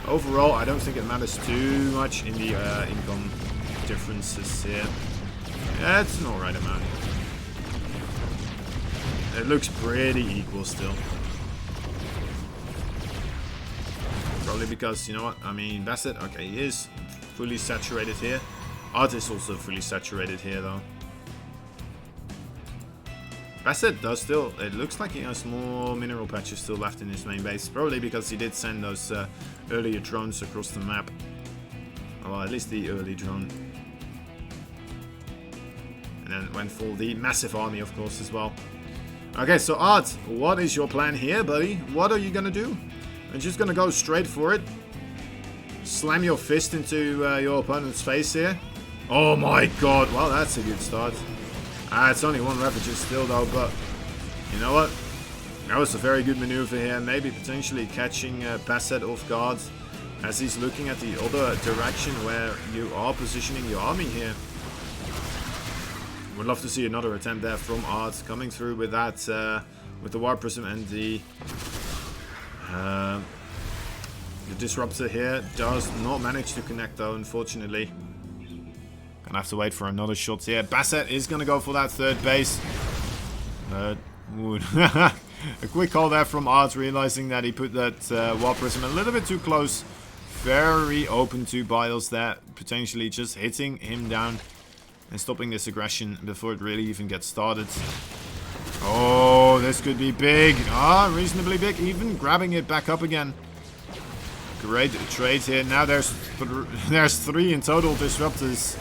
Overall, I don't think it matters too much in the income differences here. Yeah, it's an alright amount. It looks pretty equal still. Probably because, you know what, I mean, Basset, okay, he is fully saturated here. ArT is also fully saturated here, though. Basset does still... It looks like he has more mineral patches still left in his main base. Probably because he did send those earlier drones across the map. Well, at least the early drone. And then went for the massive army, of course, as well. Okay, so ArT, what is your plan here, buddy? What are you gonna do? Are you just gonna go straight for it? Slam your fist into your opponent's face here? Oh my god, well, that's a good start. It's only one Ravager still, though, but you know what? That was a very good maneuver here. Maybe potentially catching Basset off guard as he's looking at the other direction where you are positioning your army here. Would love to see another attempt there from ArT coming through with that, with the Warp Prism and the Disruptor here. Does not manage to connect though, unfortunately. Gonna have to wait for another shot here. Basset is gonna go for that third base. Would a quick call there from ArT, realizing that he put that Warp Prism a little bit too close. Very open to Biles there, potentially just hitting him down and stopping this aggression before it really even gets started. Oh, this could be big. Reasonably big. Even grabbing it back up again. Great trade here. Now there's 3 in total Disruptors.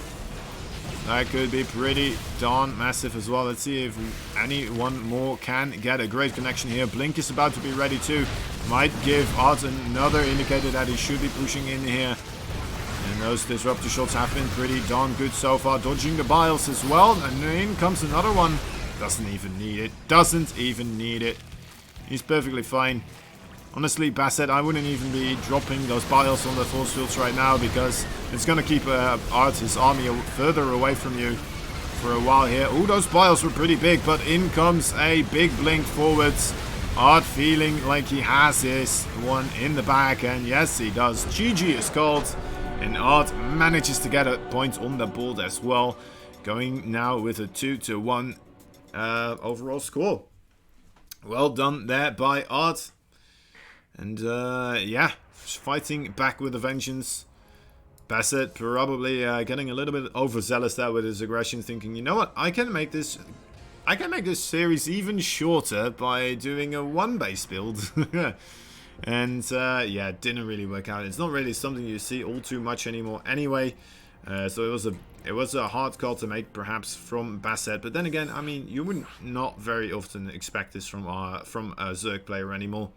That could be pretty darn massive as well. Let's see if anyone more can get a great connection here. Blink is about to be ready too. Might give ArT another indicator that he should be pushing in here. And those Disruptor shots have been pretty darn good so far. Dodging the Biles as well. And in comes another one. Doesn't even need it. Doesn't even need it. He's perfectly fine. Honestly, Basset, I wouldn't even be dropping those Biles on the force fields right now because it's going to keep ArT's army further away from you for a while here. Oh, those Biles were pretty big, but in comes a big blink forwards. ArT feeling like he has this one in the bag, and yes, he does. GG is called. And ArT manages to get a point on the board as well. Going now with a 2-1 overall score. Well done there by ArT. And yeah, fighting back with a vengeance. Basset probably getting a little bit overzealous there with his aggression, thinking, you know what, I can make this series even shorter by doing a 1 base build. And yeah, it didn't really work out. It's not really something you see all too much anymore anyway. So it was a hard call to make perhaps from Basset. But then again, I mean, you would not very often expect this from a Zerg player anymore.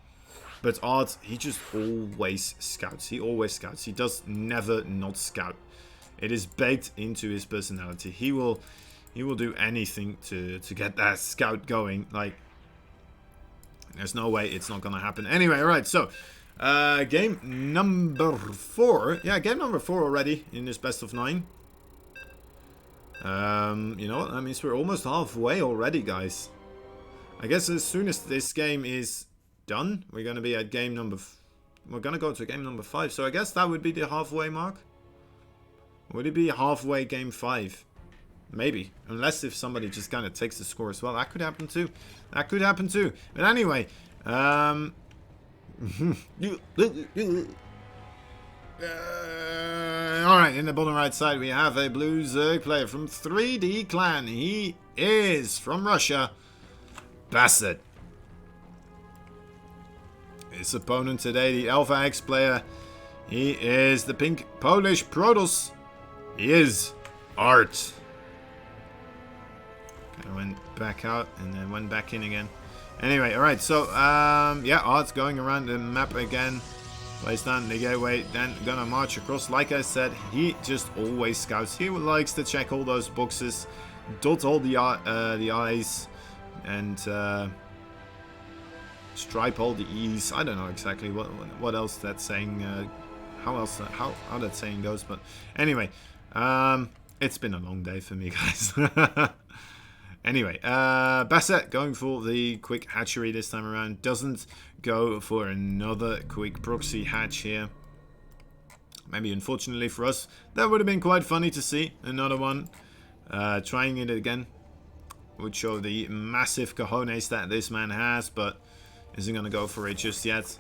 But ArT, he just always scouts. He always scouts. He does never not scout. It is baked into his personality. He will do anything to get that scout going. Like, there's no way it's not gonna happen. Anyway, alright, so game number 4. Yeah, game number 4 already in this best of 9. You know what? That means we're almost halfway already, guys. I guess as soon as this game is done, we're gonna be at game number. We're gonna go to game number 5. So I guess that would be the halfway mark. Would it be halfway game 5? Maybe, unless if somebody just kind of takes the score as well. That could happen too. That could happen too. But anyway, alright, in the bottom right side we have a blue Zerg player from 3D Clan. He is from Russia, Basset. His opponent today, the Alpha X player, he is the pink Polish Protoss. He is ArT. I went back out and then went back in again. Anyway, alright, so yeah, ArT's going around the map again. Place down the gateway, then gonna march across. Like I said, he just always scouts. He likes to check all those boxes, dot all the I's, and stripe all the E's. I don't know exactly what else that's saying. How that saying goes, but anyway, it's been a long day for me, guys. Anyway, Basset going for the quick hatchery this time around. Doesn't go for another quick proxy hatch here. Maybe unfortunately for us, that would have been quite funny to see. Another one. Trying it again would show the massive cojones that this man has, but isn't going to go for it just yet.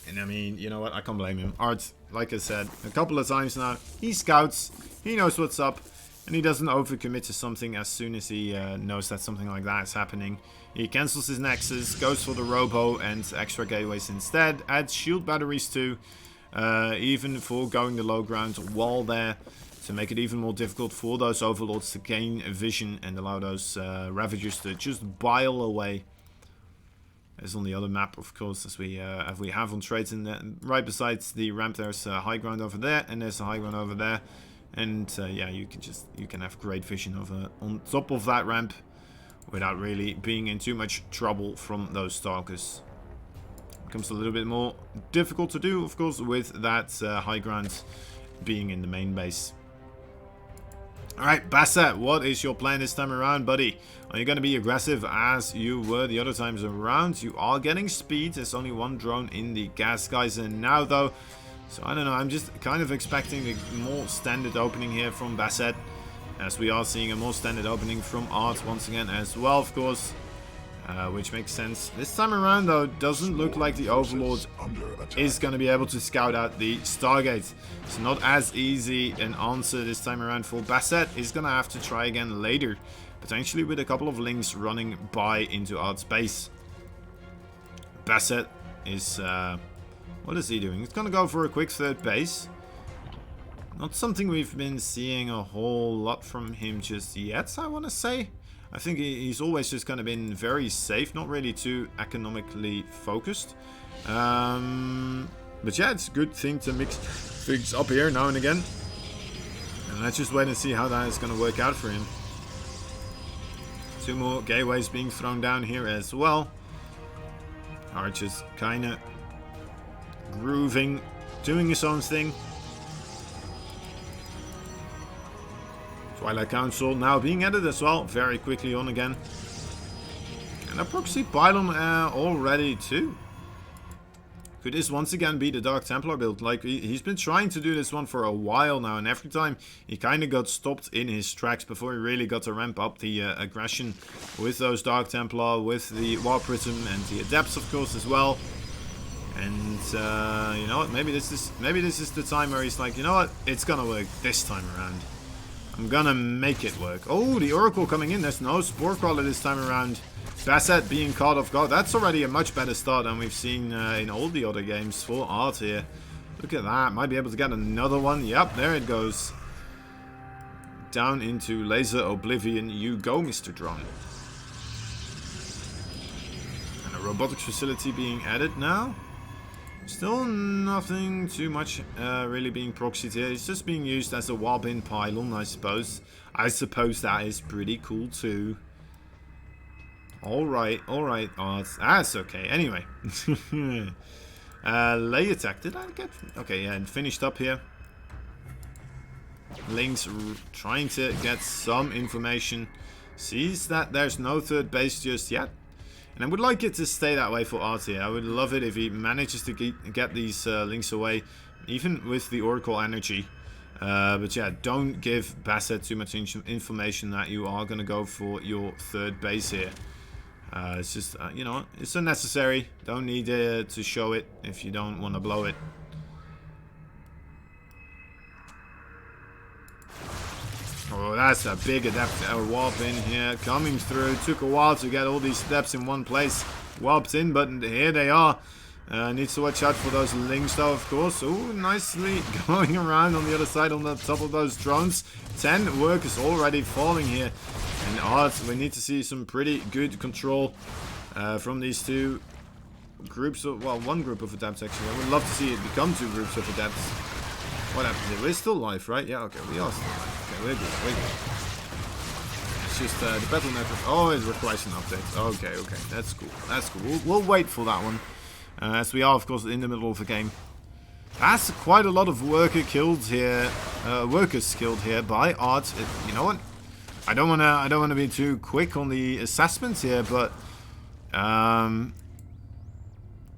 And I mean, you know what? I can't blame him. ArT, like I said a couple of times now, he scouts. He knows what's up. And he doesn't overcommit to something as soon as he knows that something like that is happening. He cancels his Nexus, goes for the Robo and extra gateways instead. Adds shield batteries too. even for going the low ground wall there, to make it even more difficult for those overlords to gain vision and allow those ravagers to just bile away. As on the other map, of course, as we have on trades, and right besides the ramp, there's a high ground over there, and there's a high ground over there, and yeah, you can have great vision over on top of that ramp without really being in too much trouble from those stalkers. Becomes a little bit more difficult to do, of course, with that high ground being in the main base. Alright, Basset, what is your plan this time around, buddy? Are you going to be aggressive as you were the other times around? You are getting speed. There's only one drone in the gas geyser now, though. So, I don't know. I'm just kind of expecting a more standard opening here from Basset, as we are seeing a more standard opening from ArT once again as well, of course. Which makes sense. This time around, though, doesn't look like the Overlord is going to be able to scout out the Stargate. It's not as easy an answer this time around for Basset. He's going to have to try again later. Potentially with a couple of links running by into ArT's base. Basset is... what is he doing? He's going to go for a quick third base. Not something we've been seeing a whole lot from him just yet, I want to say. I think he's always just kind of been very safe, not really too economically focused. But yeah, it's a good thing to mix things up here now and again. And let's just wait and see how that is going to work out for him. 2 more gateways being thrown down here as well. ArT just kind of grooving, doing his own thing. Twilight Council now being added as well, very quickly on again. And a proxy pylon already too. Could this once again be the Dark Templar build? Like, he's been trying to do this one for a while now, and every time he kind of got stopped in his tracks before he really got to ramp up the aggression with those Dark Templar, with the War Prism and the Adepts, of course, as well. And you know what? Maybe this is the time where he's like, you know what? It's gonna work this time around. I'm gonna make it work. Oh, the Oracle coming in. There's no Spore Crawler this time around. Basset being caught off guard. That's already a much better start than we've seen in all the other games for ArT here. Look at that. Might be able to get another one. Yep, there it goes. Down into Laser Oblivion you go, Mr. Drone. And a robotics facility being added now. Still nothing too much really being proxied here. It's just being used as a warbin pylon, I suppose. I suppose that is pretty cool too. Alright, ArT. That's okay. Anyway. Lay attack. Did I get... Okay, yeah, and finished up here. Link's trying to get some information. Sees that there's no third base just yet. And I would like it to stay that way for ArT here. I would love it if he manages to get these links away, even with the Oracle energy. But yeah, don't give Basset too much information that you are going to go for your third base here. It's just, you know, it's unnecessary. Don't need to show it if you don't want to blow it. Oh, that's a big adept warp in here. Coming through. Took a while to get all these steps in one place. Warped in, but here they are. Needs to watch out for those links though, of course. Oh, nicely going around on the other side on the top of those drones. 10 workers already falling here. And ArT, we need to see some pretty good control from these two groups of, well, one group of adepts actually. I would love to see it become 2 groups of adepts. What happened here? We're still live, right? Yeah, okay, we are still live. Okay, we're good, we're good. It's just the battle network. Oh, it requires an update. Okay, that's cool. That's cool. We'll wait for that one. As we are, of course, in the middle of the game. That's quite a lot of workers killed here by ArT. You know what? I don't wanna be too quick on the assessments here, but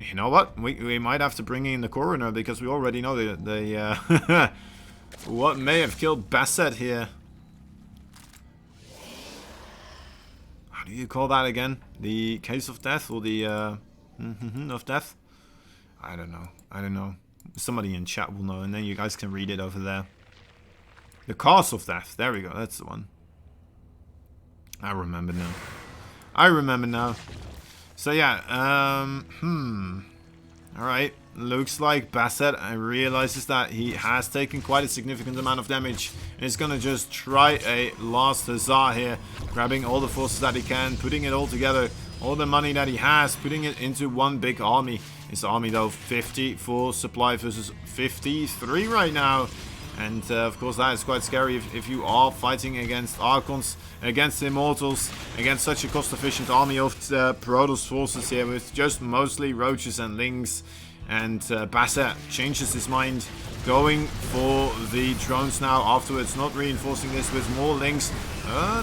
you know what? We might have to bring in the coroner because we already know the what may have killed Basset here. How do you call that again? The case of death or the of death? I don't know. Somebody in chat will know, and then you guys can read it over there. The cause of death. There we go. That's the one. I remember now. So yeah, alright. looks like Basset realizes that he has taken quite a significant amount of damage. And he's gonna just try a last huzzah here, grabbing all the forces that he can, putting it all together, all the money that he has, putting it into one big army. His army though, 50 full supply versus 53 right now. And of course that is quite scary if you are fighting against Archons, against Immortals, against such a cost-efficient army of Protoss forces here with just mostly Roaches and Lings. And Basset changes his mind, going for the drones now afterwards, not reinforcing this with more Lings.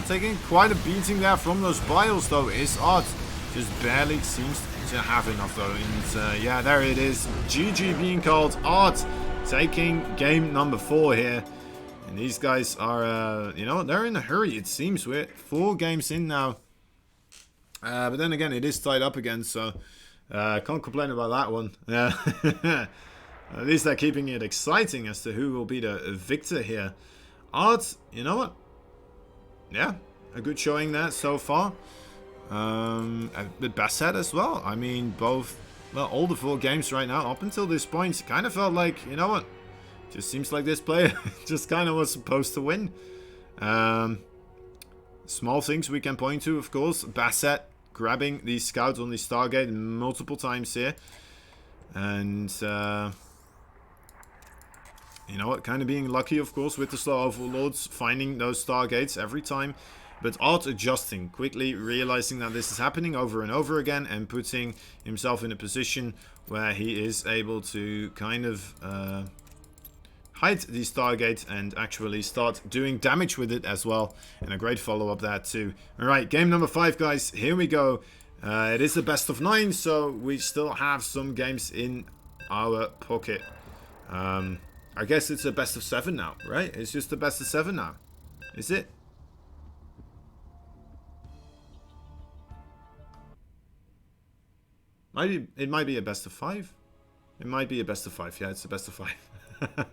Taking quite a beating there from those Biles though is ArT. Just barely seems to have enough though. And yeah, there it is. GG being called. ArT taking game number 4 here. And these guys are, you know, they're in a hurry it seems. We're 4 games in now. But then again, it is tied up again, so can't complain about that one. At least they're keeping it exciting as to who will be the victor here. ArT, you know what? Yeah, a good showing there so far. With Basset as well. I mean, both, well, all the 4 games right now, up until this point, it kind of felt like, you know what? Just seems like this player just kind of was supposed to win. Small things we can point to, of course. Basset grabbing these scouts on the Stargate multiple times here. And, you know what? Kind of being lucky, of course, with the Star Overlords, finding those Stargates every time. But ArT adjusting, quickly realizing that this is happening over and over again and putting himself in a position where he is able to kind of hide the Stargate and actually start doing damage with it as well. And a great follow-up there too. Alright, game number 5, guys. Here we go. It is a best of 9, so we still have some games in our pocket. I guess it's a best of 7 now, right? It's just a best of 7 now. Is it? It might be a best of 5. It might be a best of 5. Yeah, it's a best of 5.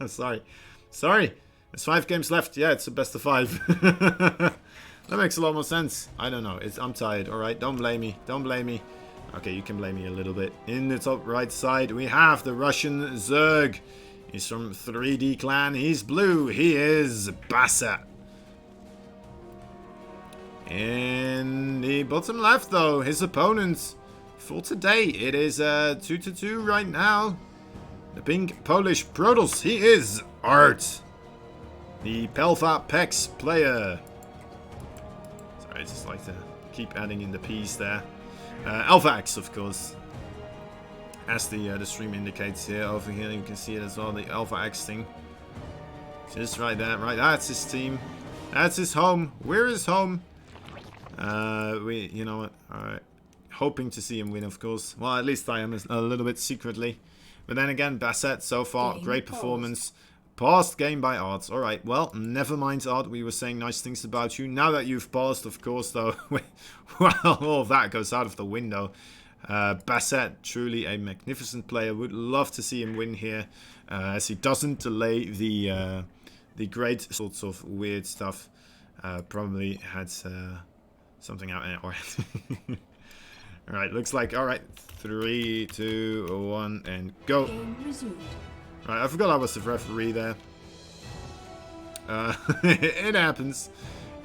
Sorry. There's 5 games left. Yeah, it's a best of 5. That makes a lot more sense. I don't know. I'm tired. All right, don't blame me. Don't blame me. Okay, you can blame me a little bit. In the top right side, we have the Russian Zerg. He's from 3D Clan. He's blue. He is Basset. In the bottom left, though, his opponent. For today, it is 2-2 right now. The pink Polish Protoss, he is ArT. The Pelva Pex player. Sorry, I just like to keep adding in the P's there. Alphax, of course. As the stream indicates here, over here you can see it as well, the Alphax thing. Just right there, right, that's his team. That's his home. We're his home. You know what, alright. Hoping to see him win, of course. Well, at least I am a little bit secretly. But then again, Basset so far, great performance. Passed game by ArT. Alright, well, never mind ArT. We were saying nice things about you. Now that you've passed, of course, though, well, all of that goes out of the window. Basset, truly a magnificent player. Would love to see him win here. As he doesn't delay the great sorts of weird stuff. Probably had something out there. Alright, looks like, alright, 3, 2, 1, and go. Right, I forgot I was the referee there. It happens.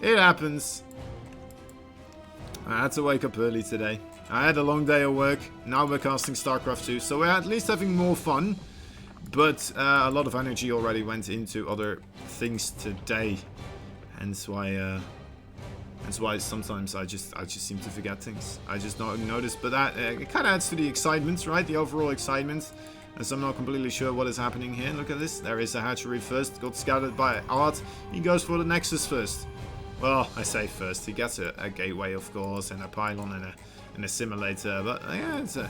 It happens. I had to wake up early today. I had a long day of work. Now we're casting StarCraft 2, so we're at least having more fun. But a lot of energy already went into other things today. Hence why sometimes I just seem to forget things. I just don't notice, but that it kind of adds to the excitement, right? The overall excitement. As I'm not completely sure what is happening here. Look at this. There is a hatchery first. Got scouted by ArT. He goes for the Nexus first. Well, I say first. He gets a gateway, of course, and a pylon and a simulator. But yeah, it's a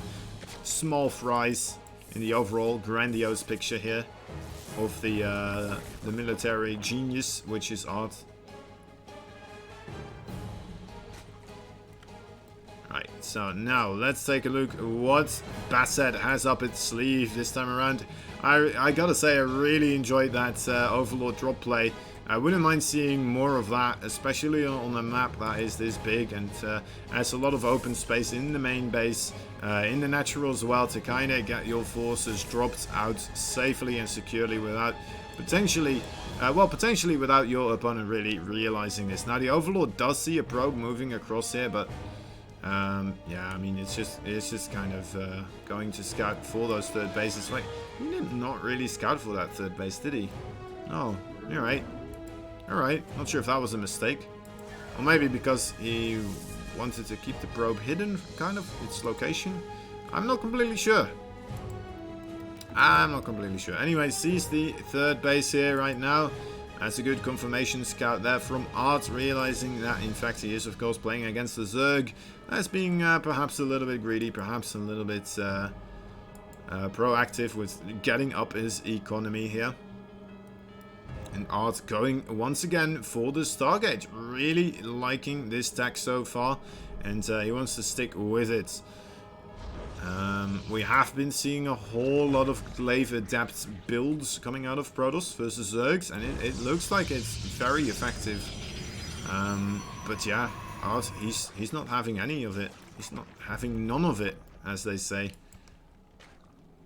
small fries in the overall grandiose picture here of the military genius, which is ArT. Right, so now let's take a look what Basset has up its sleeve this time around. I gotta say, I really enjoyed that Overlord drop play. I wouldn't mind seeing more of that, especially on a map that is this big and has a lot of open space in the main base, in the natural as well, to kind of get your forces dropped out safely and securely without potentially without your opponent really realizing this. Now the Overlord does see a probe moving across here, but yeah, I mean, it's just kind of going to scout for those third bases. Wait, he did not really scout for that third base, did he? No. Alright. Alright. Not sure if that was a mistake. Or maybe because he wanted to keep the probe hidden, kind of, its location. I'm not completely sure. I'm not completely sure. Anyway, sees the third base here right now. That's a good confirmation scout there from ArT, realizing that in fact he is of course playing against the Zerg. As being perhaps a little bit greedy, perhaps a little bit proactive with getting up his economy here. And ArT going once again for the Stargate. Really liking this tech so far, and he wants to stick with it. We have been seeing a whole lot of Glaive Adept builds coming out of Protoss versus Zergs, and it looks like it's very effective. But yeah, ArT, he's not having any of it. He's not having none of it, as they say.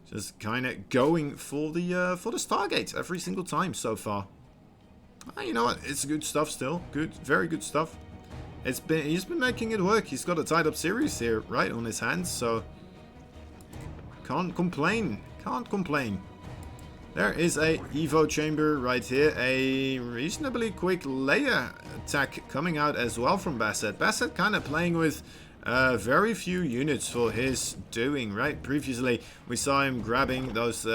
Just kind of going for the Stargate every single time so far. You know what? It's good stuff still. Good, very good stuff. He's been making it work. He's got a tied up series here, right, on his hands, so can't complain. Can't complain. There is a Evo chamber right here. A reasonably quick layer attack coming out as well from Basset. Basset kind of playing with very few units for his doing, right? Previously, we saw him grabbing those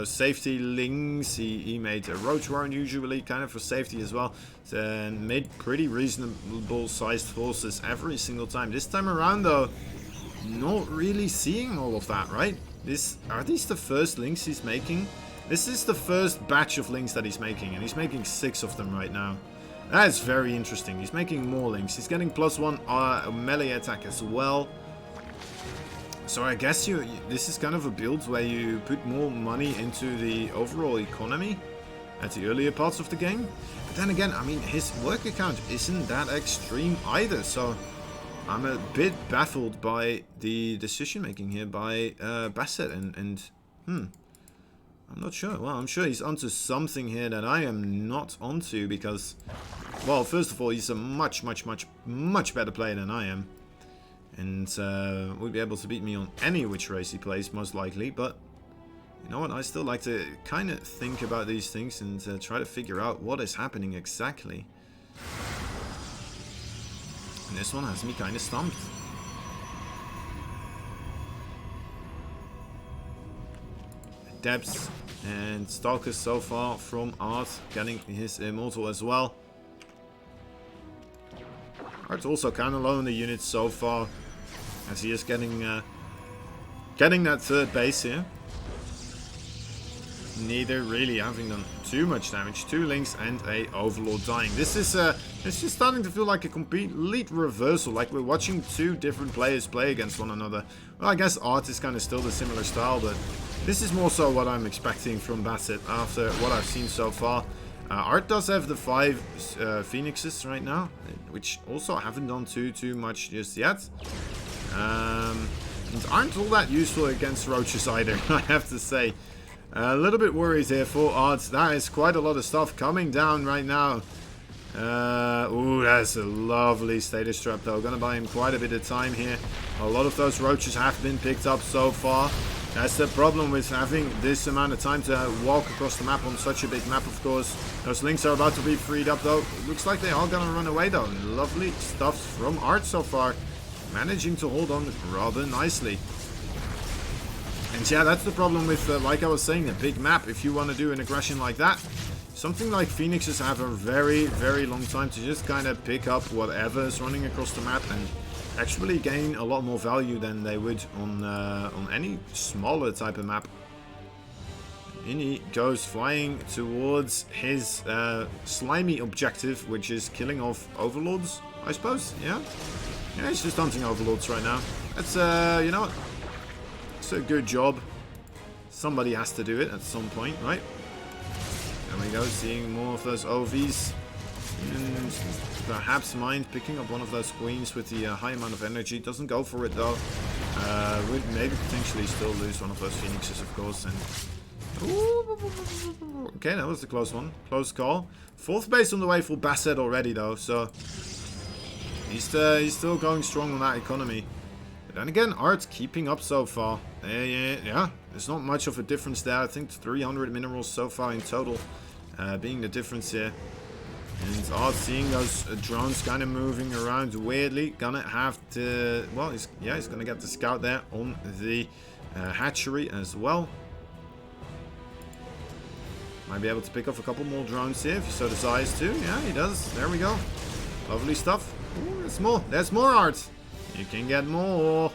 safety lings. He made a roach warren usually, kind of for safety as well. And made pretty reasonable sized forces every single time. This time around, though, not really seeing all of that, right? Are these the first links he's making? This is the first batch of links that he's making, and he's making 6 of them right now. That is very interesting. He's making more links. He's getting +1 melee attack as well. So I guess this is kind of a build where you put more money into the overall economy at the earlier parts of the game. But then again, I mean, his worker count isn't that extreme either, so I'm a bit baffled by the decision making here by Basset, and I'm not sure. Well, I'm sure he's onto something here that I am not onto, because, well, first of all, he's a much better player than I am, and would be able to beat me on any which race he plays, most likely. But you know what? I still like to kind of think about these things and try to figure out what is happening exactly. And this one has me kind of stumped. Depths and Stalkers so far from ArT, getting his Immortal as well. ArT also kind of low in the units so far, as he is getting that third base here. Neither really having done too much damage. 2 links and a Overlord dying. This is it's just starting to feel like a complete reversal, like we're watching 2 different players play against one another. Well, I guess ArT is kind of still the similar style, but this is more so what I'm expecting from Basset after what I've seen so far. ArT does have the 5 Phoenixes right now, which also haven't done too much just yet. And aren't all that useful against roaches either, I have to say. A little bit worried here for ArT. That is quite a lot of stuff coming down right now. Ooh, that's a lovely status trap though. Gonna buy him quite a bit of time here. A lot of those roaches have been picked up so far. That's the problem with having this amount of time to walk across the map on such a big map, of course. Those links are about to be freed up though. Looks like they are gonna run away though. Lovely stuff from ArT so far. Managing to hold on rather nicely. And yeah, that's the problem with, like I was saying, a big map. If you want to do an aggression like that, something like Phoenixes have a very long time to just kind of pick up whatever is running across the map and actually gain a lot more value than they would on any smaller type of map. In he goes flying towards his slimy objective, which is killing off Overlords, I suppose. Yeah, he's just hunting Overlords right now. That's, you know what? It's a good job. Somebody has to do it at some point, right? There we go, seeing more of those OVs. And perhaps mind picking up one of those queens with the high amount of energy. Doesn't go for it though. Would maybe potentially still lose one of those phoenixes, of course. And okay, that was the close one. Close call. 4th base on the way for Basset already though, so he's still going strong on that economy. But then again, ArT keeping up so far. Yeah, there's not much of a difference there. I think 300 minerals so far in total being the difference here. And ArT seeing those drones kind of moving around weirdly. Gonna have to... Well, he's gonna get the scout there on the hatchery as well. Might be able to pick off a couple more drones here if he so desires to. Yeah, he does. There we go. Lovely stuff. Ooh, there's more. There's more ArT. You can get more.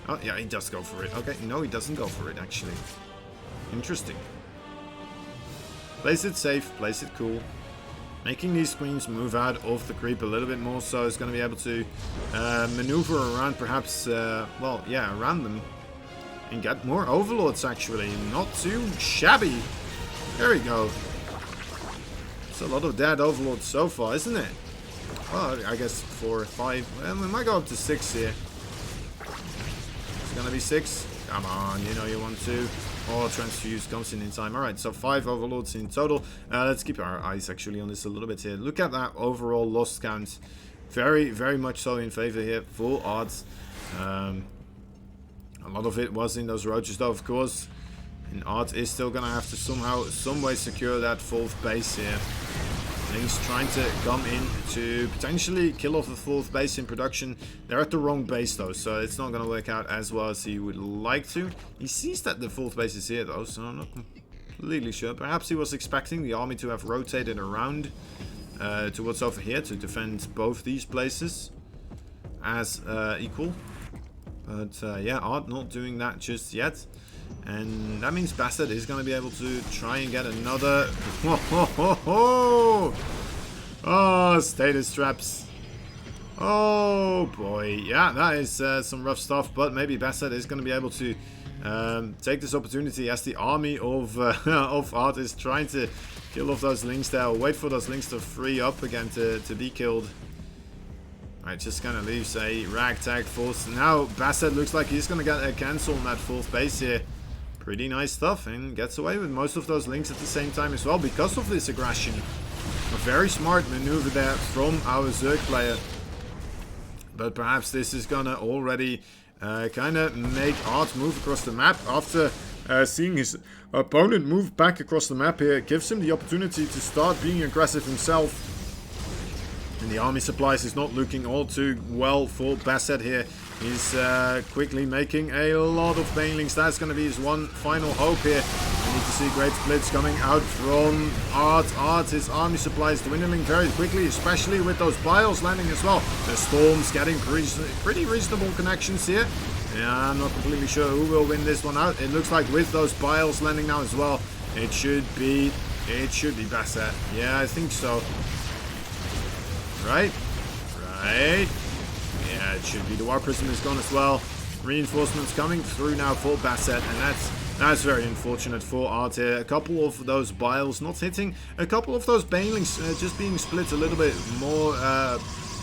Oh, yeah, he does go for it. Okay, no, he doesn't go for it, actually. Interesting. Plays it safe. Plays it cool. Making these queens move out of the creep a little bit more, so it's going to be able to maneuver around perhaps, well, yeah, around them. And get more overlords, actually. Not too shabby. There we go. It's a lot of dead overlords so far, isn't it? Well, I guess 4 or 5. Well, we might go up to 6 here. It's going to be 6. Come on, you know you want to. Oh, transfuse comes in time. Alright, so 5 overlords in total. Let's keep our eyes actually on this a little bit here. Look at that overall loss count. Very, very much so in favor here. Full odds. A lot of it was in those roaches though, of course. And ArT is still going to have to somehow, some way secure that 4th base here. He's trying to come in to potentially kill off the 4th base in production. They're at the wrong base though, so it's not going to work out as well as he would like to. He sees that the 4th base is here though, so I'm not completely sure. Perhaps he was expecting the army to have rotated around to what's over here to defend both these places as equal. But yeah, ArT not doing that just yet. And that means Basset is going to be able to try and get another... Oh, status traps. Oh, boy. Yeah, that is some rough stuff. But maybe Basset is going to be able to take this opportunity as the army of ArT is trying to kill off those lings there. Wait for those lings to free up again to be killed. Alright, just kind of leaves a ragtag force. Now, Basset looks like he's going to get a cancel on that 4th base here. Pretty nice stuff, and gets away with most of those links at the same time as well because of this aggression. A very smart maneuver there from our Zerg player. But perhaps this is gonna already kind of make ArT move across the map after seeing his opponent move back across the map here. It gives him the opportunity to start being aggressive himself. And the army supplies is not looking all too well for Basset here. He's quickly making a lot of banelings. That's going to be his one final hope here. We need to see great splits coming out from ArT. His army supplies dwindling very quickly, especially with those bios landing as well. The Storm's getting pretty reasonable connections here. Yeah, I'm not completely sure who will win this one out. It looks like with those bios landing now as well, it should be Basset. Yeah, I think so. Right? Right. Yeah, it should be. The War Prism is gone as well. Reinforcements coming through now for Basset, and that's very unfortunate for ArT here. A couple of those biles not hitting. A couple of those banelings just being split a little bit more,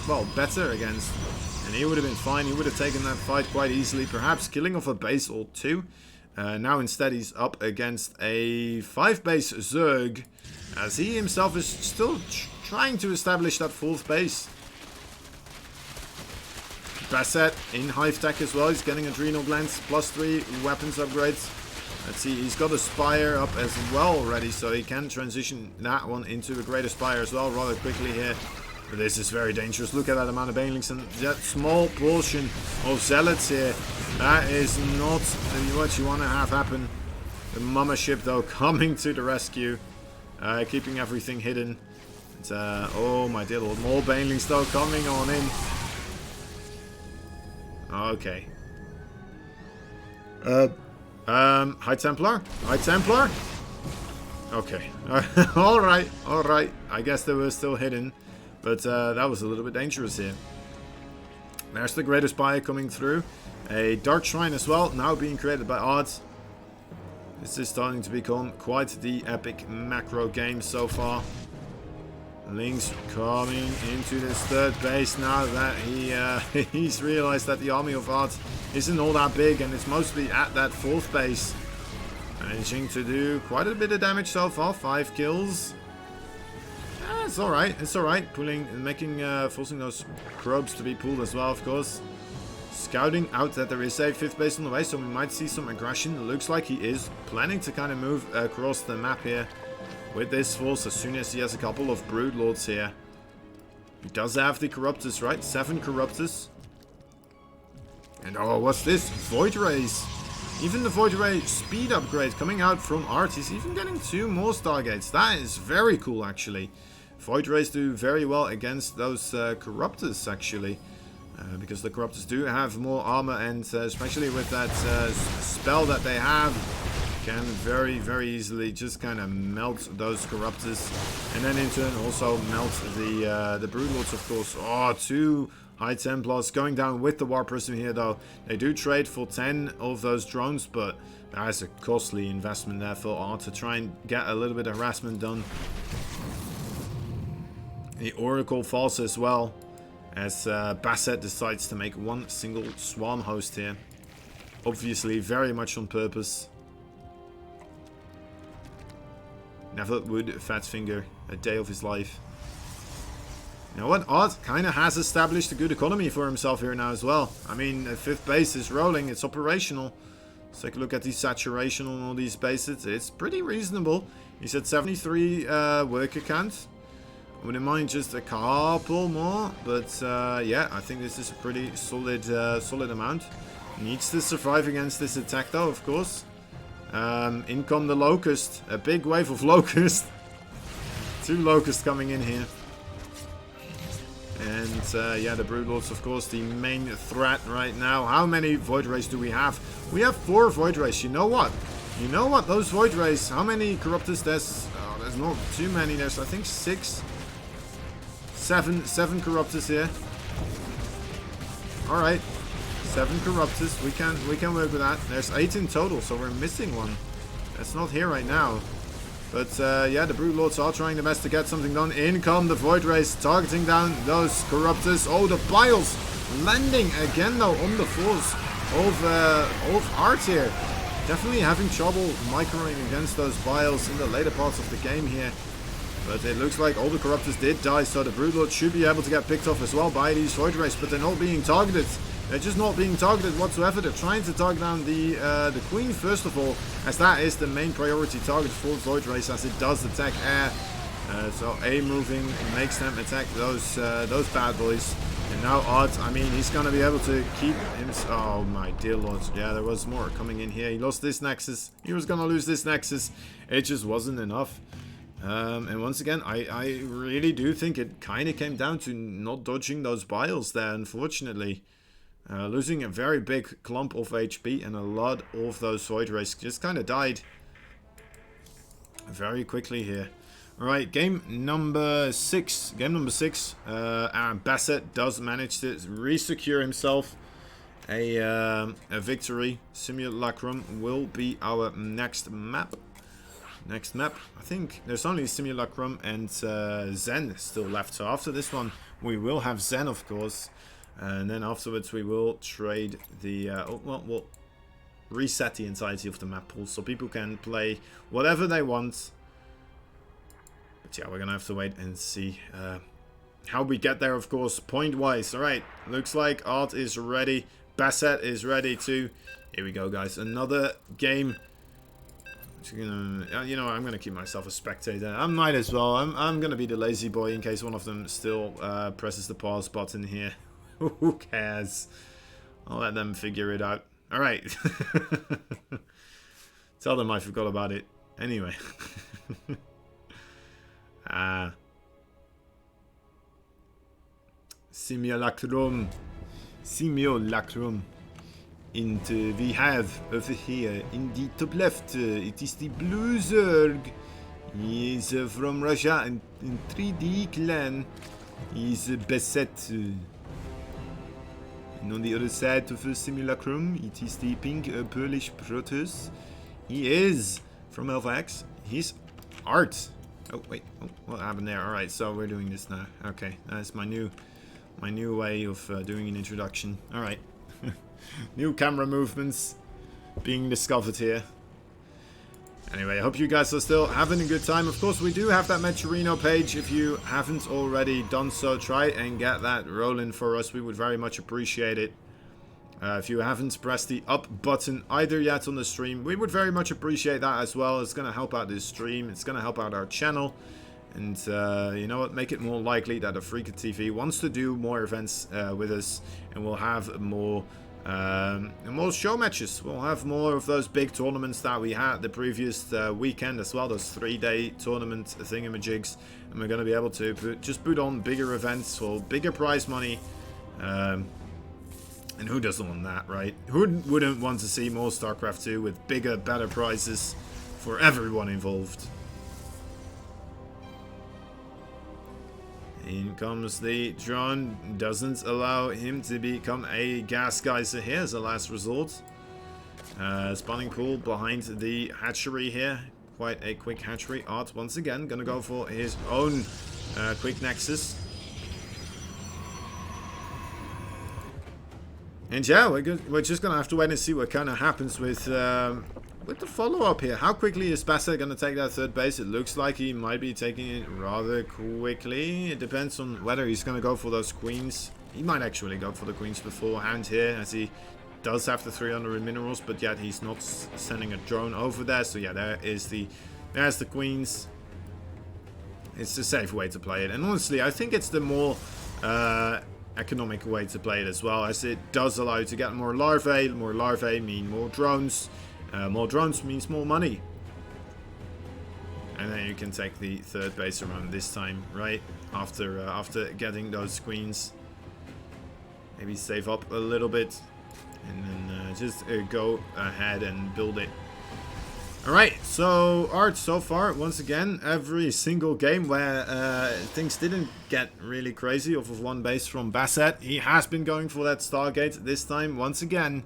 well, better against. And he would have been fine. He would have taken that fight quite easily. Perhaps killing off a base or 2. Now instead he's up against a 5-base Zerg, as he himself is still trying to establish that 4th base. Basset in Hive Tech as well. He's getting Adrenal Glands, +3 weapons upgrades. Let's see, he's got a Spire up as well already, so he can transition that one into a Greater Spire as well rather quickly here. But this is very dangerous. Look at that amount of Banelings and that small portion of Zealots here. That is not what you want to have happen. The Mama Ship, though, coming to the rescue. Keeping everything hidden. Oh my dear lord, more Banelings, though, coming on in. Okay. High Templar? High Templar? Okay. Alright, alright. I guess they were still hidden. But that was a little bit dangerous here. There's the Greater Spire coming through. A Dark Shrine as well, now being created by ArT. This is starting to become quite the epic macro game so far. Link's coming into this third base now that he's realized that the army of ArT isn't all that big, and it's mostly at that fourth base. Managing to do quite a bit of damage so far, 5 kills. It's alright, it's alright. Forcing those probes to be pulled as well, of course. Scouting out that there is a 5th base on the way, so we might see some aggression. It looks like he is planning to kind of move across the map here with this force as soon as he has a couple of Broodlords here. He does have the Corruptors, right? 7 Corruptors. And oh, what's this? Void Rays. Even the Void Ray speed upgrade coming out from ArT. He's even getting 2 more Stargates. That is very cool, actually. Void Rays do very well against those Corruptors, actually. Because the Corruptors do have more armor, and especially with that spell that they have, can very, very easily just kind of melt those Corruptors. And then in turn also melt the Broodlords, of course. Oh, 2 High Templars going down with the War Prism here, though. They do trade for 10 of those drones, but that is a costly investment there for ArT to try and get a little bit of harassment done. The Oracle falls as well, as Basset decides to make one single Swarm host here. Obviously, very much on purpose. Never would Fatfinger a day of his life. You know what? ArT kind of has established a good economy for himself here now as well. I mean, the 5th base is rolling. It's operational. Let's take a look at the saturation on all these bases. It's pretty reasonable. He's at 73 worker count. I wouldn't mind just a couple more. But yeah, I think this is a pretty solid, solid amount. Needs to survive against this attack though, of course. In come the Locust. A big wave of Locust. 2 Locusts coming in here. And yeah, the Broodlords, of course, the main threat right now. How many Void Rays do we have? We have 4 Void Rays. You know what? You know what? Those Void Rays, how many Corruptors? There's not too many. There's, I think, 7 Corruptors here. Alright. 7 Corruptors. We can work with that. There's 8 in total, so we're missing one. That's not here right now. But yeah, the Broodlords are trying their best to get something done. In come the Void Rays, targeting down those Corruptors. Oh, the Biles landing again though on the force of ArT here. Definitely having trouble microing against those Biles in the later parts of the game here. But it looks like all the Corruptors did die, so the Broodlords should be able to get picked off as well by these Void Rays, but they're not being targeted. They're just not being targeted whatsoever. They're trying to target down the Queen first of all, as that is the main priority target for Void Rays, as it does attack air. So A moving makes them attack those bad boys. And now ArT, I mean, he's gonna be able to keep him. Oh my dear lord! Yeah, there was more coming in here. He lost this Nexus. He was gonna lose this Nexus. It just wasn't enough. And once again, I really do think it kind of came down to not dodging those Biles there, unfortunately. Losing a very big clump of HP, and a lot of those Void Rays just kind of died very quickly here. Alright, game number 6. And Basset does manage to re-secure himself a victory. Simulacrum will be our next map. I think there's only Simulacrum and Zen still left. So after this one, we will have Zen, of course. And then afterwards we will trade the... we'll reset the entirety of the map pool so people can play whatever they want. But yeah, we're going to have to wait and see how we get there, of course, point-wise. Alright, looks like ArT is ready. Basset is ready too. Here we go, guys. Another game. You know, I'm going to keep myself a spectator. I might as well. I'm going to be the lazy boy in case one of them still presses the pause button here. Who cares? I'll let them figure it out. Alright. Tell them I forgot about it. Anyway. Simulacrum. And we have over here in the top left, it is the Blue Zerg. He is from Russia and in 3D clan. He is Basset. And on the other side of the Simulacrum, it is the pink Polish Protoss. He is from Alpha X. He's ArT. Oh wait, oh, what happened there? All right, so we're doing this now. Okay, that's my new way of doing an introduction. All right, new camera movements being discovered here. Anyway, I hope you guys are still having a good time. Of course, we do have that Meteorino page. If you haven't already done so, try and get that rolling for us. We would very much appreciate it. If you haven't pressed the up button either yet on the stream, we would very much appreciate that as well. It's going to help out this stream. It's going to help out our channel. And you know what? Make it more likely that Afrika TV wants to do more events with us. And we'll have more show matches. We'll have more of those big tournaments that we had the previous weekend as well. Those 3-day tournament thingamajigs. And we're going to be able to put on bigger events for bigger prize money. And who doesn't want that, right? Who wouldn't want to see more StarCraft 2 with bigger, better prizes for everyone involved? In comes the drone. Doesn't allow him to become a gas geyser here as a last resort. Spawning pool behind the hatchery here. Quite a quick hatchery. ArT once again gonna go for his own quick nexus. And yeah, we're just gonna have to wait and see what kind of happens with the follow-up here. How quickly is Basset gonna take that third base? It looks like he might be taking it rather quickly. It depends on whether he's gonna go for those queens. He might actually go for the queens beforehand here, as he does have the 300 minerals, but yet he's not sending a drone over there. So yeah, there's the queens. It's the safe way to play it, and honestly, I think it's the more economic way to play it as well, as it does allow you to get more larvae. More larvae mean more drones. More drones means more money. And then you can take the third base around this time, right? After getting those queens. Maybe save up a little bit. And then just go ahead and build it. Alright, so ArT so far, once again, every single game where things didn't get really crazy off of one base from Basset, he has been going for that Stargate. This time, once again,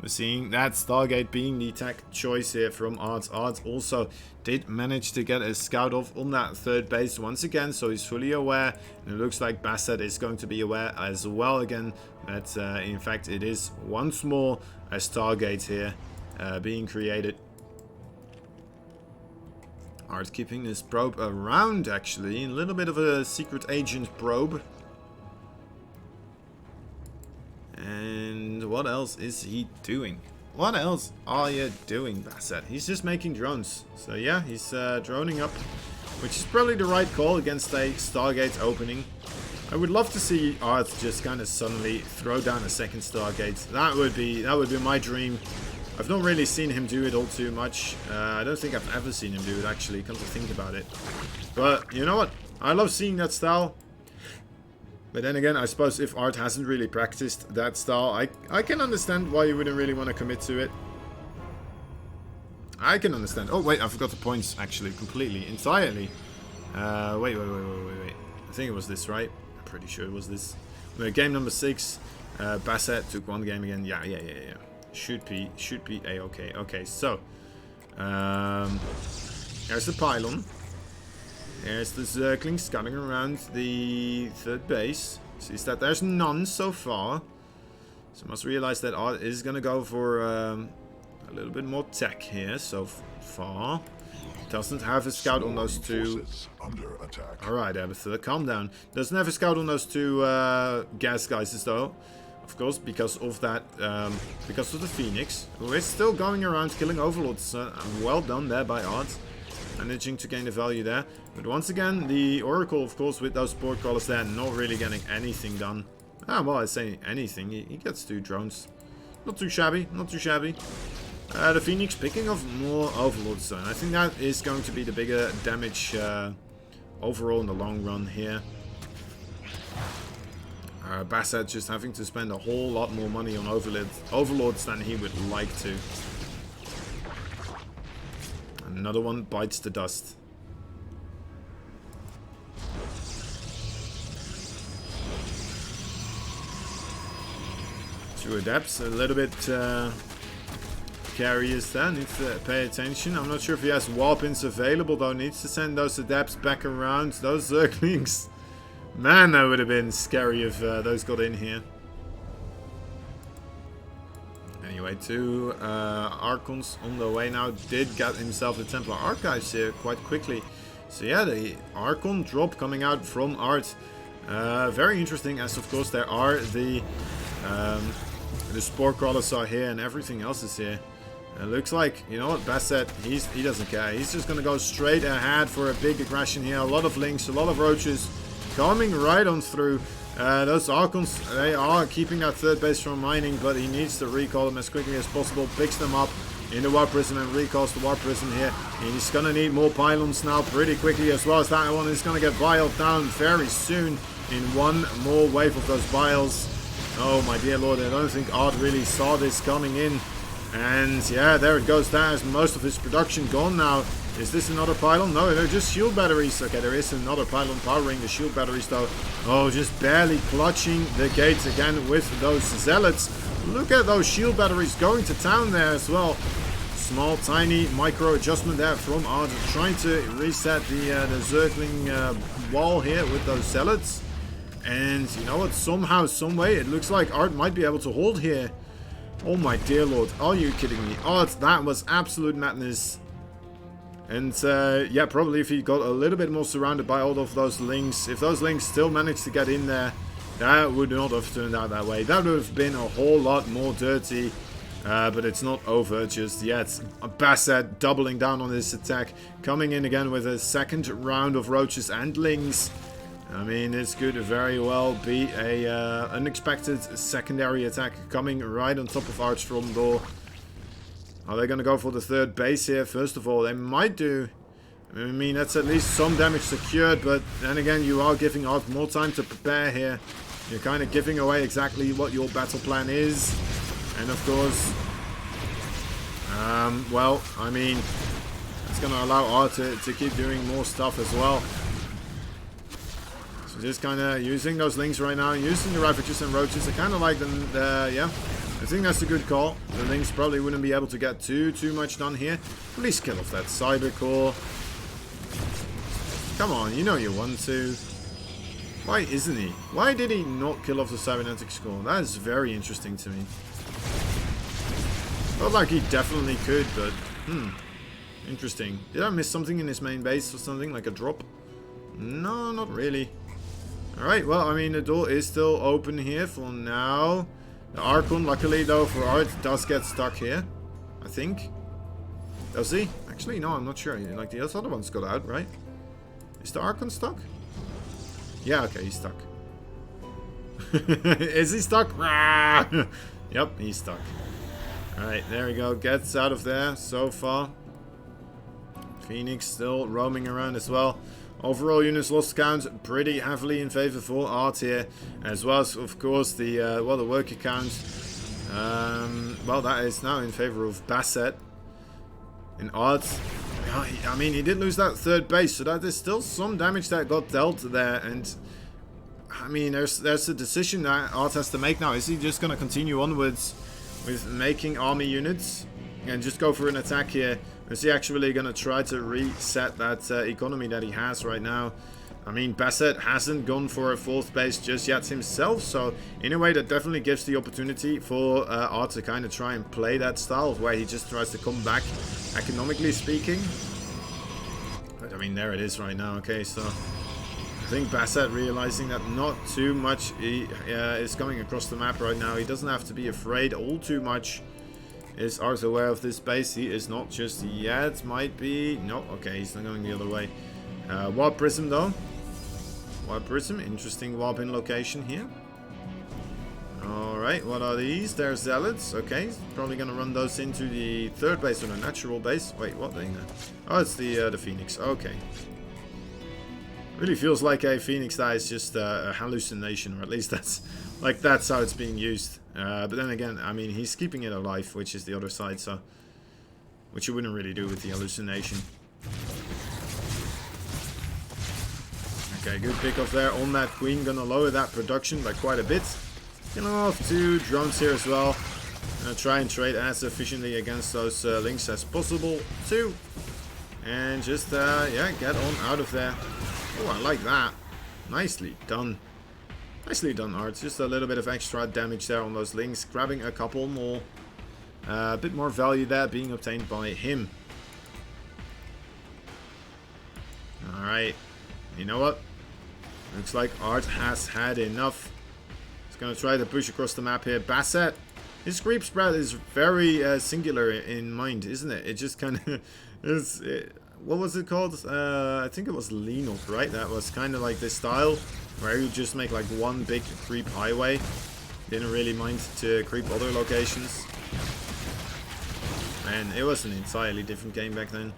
we're seeing that Stargate being the tech choice here from ArT. ArT also did manage to get a scout off on that third base once again, so he's fully aware. And it looks like Basset is going to be aware as well again that, in fact, it is once more a Stargate here being created. ArT keeping this probe around, actually. A little bit of a secret agent probe. And what else is he doing? What else are you doing, Basset? He's just making drones. So yeah, he's droning up, which is probably the right call against a Stargate opening. I would love to see ArT just kind of suddenly throw down a second Stargate. That would be my dream. I've not really seen him do it all too much. I don't think I've ever seen him do it, actually, come to think about it. But, you know what? I love seeing that style. But then again, I suppose if ArT hasn't really practiced that style, I can understand why you wouldn't really want to commit to it. I can understand. Oh, wait, I forgot the points, actually, completely, entirely. Wait. I think it was this, right? I'm pretty sure it was this. Game number 6. Basset took one game again. Yeah. Should be a-okay. Okay, so there's the pylon. There's the Zergling scouting around the third base. Sees that there's none so far. So must realize that ArT is gonna go for a little bit more tech here so far. Doesn't have a scout on those two. Alright, Abatha, calm down. Doesn't have a scout on those two gas geysers though. Of course, because of that, because of the Phoenix, who is still going around killing overlords. Well done there by ArT, managing to gain the value there. But once again, the Oracle, of course, with those port callers there, not really getting anything done. Well, I say anything. He gets 2 drones. Not too shabby, not too shabby. The Phoenix picking off more overlords, and I think that is going to be the bigger damage overall in the long run here. Basset just having to spend a whole lot more money on overlords than he would like to. Another one bites the dust. 2 adepts, a little bit carriers there. Needs to pay attention. I'm not sure if he has weapons available though. Needs to send those adepts back around. Those Zerglings. Man, that would have been scary if those got in here. Anyway, 2 Archons on the way now. Did get himself the Templar Archives here quite quickly. So yeah, the Archon drop coming out from ArT. Very interesting, as of course there are the Spore Crawlers are here and everything else is here. It looks like, you know what, Basset, he doesn't care. He's just going to go straight ahead for a big aggression here. A lot of links, a lot of roaches coming right on through. Those Archons, they are keeping that third base from mining, but he needs to recall them as quickly as possible. Picks them up in the Warp Prism and recalls the Warp Prism here. And he's going to need more pylons now pretty quickly, as well as that one is going to get viled down very soon in one more wave of those vials. Oh my dear lord, I don't think ArT really saw this coming in. And yeah, there it goes. That has most of his production gone now. Is this another pylon? No, they're just shield batteries. Okay, there is another pylon powering the shield batteries though. Oh, just barely clutching the gates again with those zealots. Look at those shield batteries going to town there as well. Small, tiny micro adjustment there from ArT, trying to reset the Zergling wall here with those zealots. And you know what? Somehow, some way, it looks like ArT might be able to hold here. Oh my dear lord, are you kidding me? ArT, that was absolute madness. And yeah, probably if he got a little bit more surrounded by all of those links, if those links still managed to get in there, that would not have turned out that way. That would have been a whole lot more dirty. But it's not over just yet. Basset doubling down on this attack, coming in again with a second round of roaches and lings. I mean, this could very well be a unexpected secondary attack coming right on top of ArT's front door. Are they going to go for the third base here? First of all, they might do. I mean, that's at least some damage secured, but then again, you are giving ArT more time to prepare here. You're kind of giving away exactly what your battle plan is. And of course, well, I mean, it's going to allow ArT to keep doing more stuff as well. So just kind of using those links right now, using the Ravages and Roaches. I kind of like them, yeah. I think that's a good call. The links probably wouldn't be able to get too much done here. Please kill off that Cyber Core. Come on, you know you want to. Why isn't he? Why did he not kill off the Cybernetics Core? That is very interesting to me. Felt like he definitely could, but interesting. Did I miss something in his main base or something, like a drop? No, not really. Alright, well, I mean, the door is still open here for now. The Archon, luckily though, for ArT, does get stuck here, I think. Does he? Actually, no, I'm not sure. Like, the other one's got out, right? Is the Archon stuck? Yeah, okay, he's stuck. Is he stuck? Yep, he's stuck. Alright, there we go. Gets out of there so far. Phoenix still roaming around as well. Overall units lost count pretty heavily in favor for ArT here. As well as, of course, the well, the worker count. Well, that is now in favor of Basset. In ArT, I mean, he did lose that third base, so that is still some damage that got dealt there. And I mean, there's a decision that ArT has to make now. Is he just going to continue onwards with making army units and just go for an attack here? Is he actually going to try to reset that economy that he has right now? I mean, Basset hasn't gone for a fourth base just yet himself, so in a way that definitely gives the opportunity for ArT to kind of try and play that style where he just tries to come back, economically speaking. But I mean, there it is right now. Okay, so I think Basset realizing that not too much is coming across the map right now. He doesn't have to be afraid all too much. Is ArT aware of this base? He is not just yet. Might be. No, okay, he's not going the other way. Warp Prism though. Warp Prism, interesting warp in location here. Alright, what are these? They're Zealots. Okay, probably going to run those into the third base or the natural base. Wait, what thing? Oh, it's the Phoenix. Okay. Really feels like a Phoenix that is just a hallucination, or at least that's how it's being used. But then again, I mean, he's keeping it alive, which is the other side, so which you wouldn't really do with the hallucination. Okay, good pick off there on that Queen. Gonna lower that production by quite a bit. Gonna have 2 drones here as well. Gonna try and trade as efficiently against those links as possible too. And just, yeah, get on out of there. Oh, I like that. Nicely done. Nicely done, ArT. Just a little bit of extra damage there on those links. Grabbing a couple more. A bit more value there being obtained by him. Alright. You know what? Looks like ArT has had enough. He's going to try to push across the map here. Basset. His creep spread is very singular in mind, isn't it? It just kind of is. What was it called? I think it was Linux, right? That was kind of like this style where you just make like one big creep highway. Didn't really mind to creep other locations. Man, it was an entirely different game back then.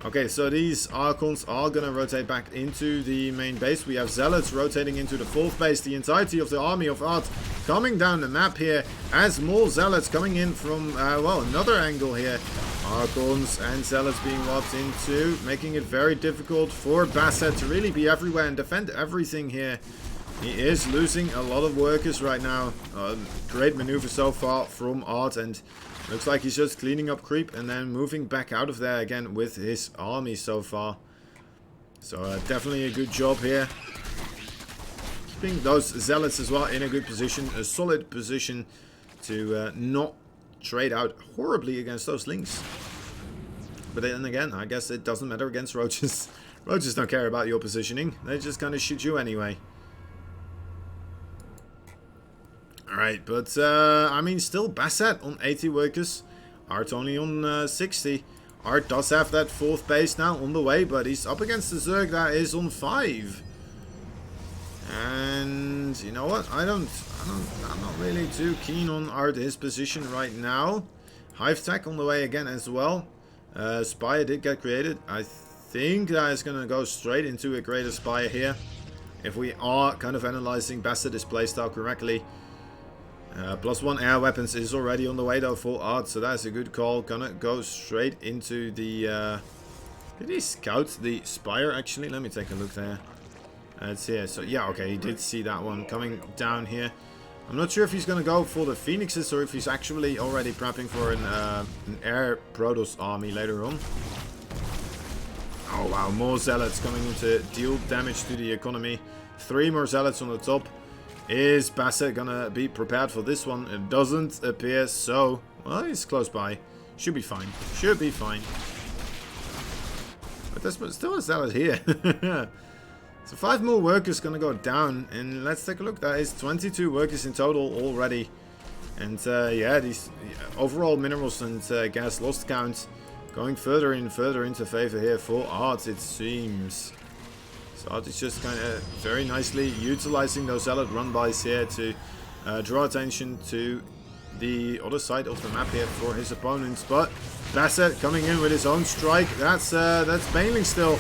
Okay, so these Archons are gonna rotate back into the main base. We have Zealots rotating into the fourth base. The entirety of the army of ArT coming down the map here as more Zealots coming in from, well, another angle here. Archons and Zealots being locked into, making it very difficult for Basset to really be everywhere and defend everything here. He is losing a lot of workers right now. Great maneuver so far from ArT, and looks like he's just cleaning up creep and then moving back out of there again with his army so far. So definitely a good job here. Keeping those Zealots as well in a good position, a solid position to not trade out horribly against those links. But then again, I guess it doesn't matter against roaches. Roaches don't care about your positioning. They just kind of shoot you anyway. Alright, but I mean, still Basset on 80 workers. ArT only on 60. ArT does have that fourth base now on the way, but he's up against the Zerg that is on 5. And you know what? I'm not really too keen on ArT his position right now. Hive Tech on the way again as well. Spire did get created. I think that is going to go straight into a greater Spire here. If we are kind of analyzing Basset's playstyle correctly. +1 air weapons is already on the way though for ArT, so that's a good call. Gonna go straight into the... did he scout the Spire actually? Let me take a look there. It's here. So yeah, okay, he did see that one coming down here. I'm not sure if he's gonna go for the Phoenixes or if he's actually already prepping for an air Protoss army later on. Oh wow, more Zealots coming in to deal damage to the economy. 3 more Zealots on the top. Is Basset gonna be prepared for this one? It doesn't appear so. Well, he's close by. Should be fine. Should be fine. But there's still a Zealot here. So 5 more workers gonna go down. And let's take a look. That is 22 workers in total already. And yeah, these overall minerals and gas lost count going further and further into favor here for ArT, it seems. So ArT is just kind of very nicely utilizing those Zealot run-bys here to draw attention to the other side of the map here for his opponents. But Basset coming in with his own strike. That's Baneling still.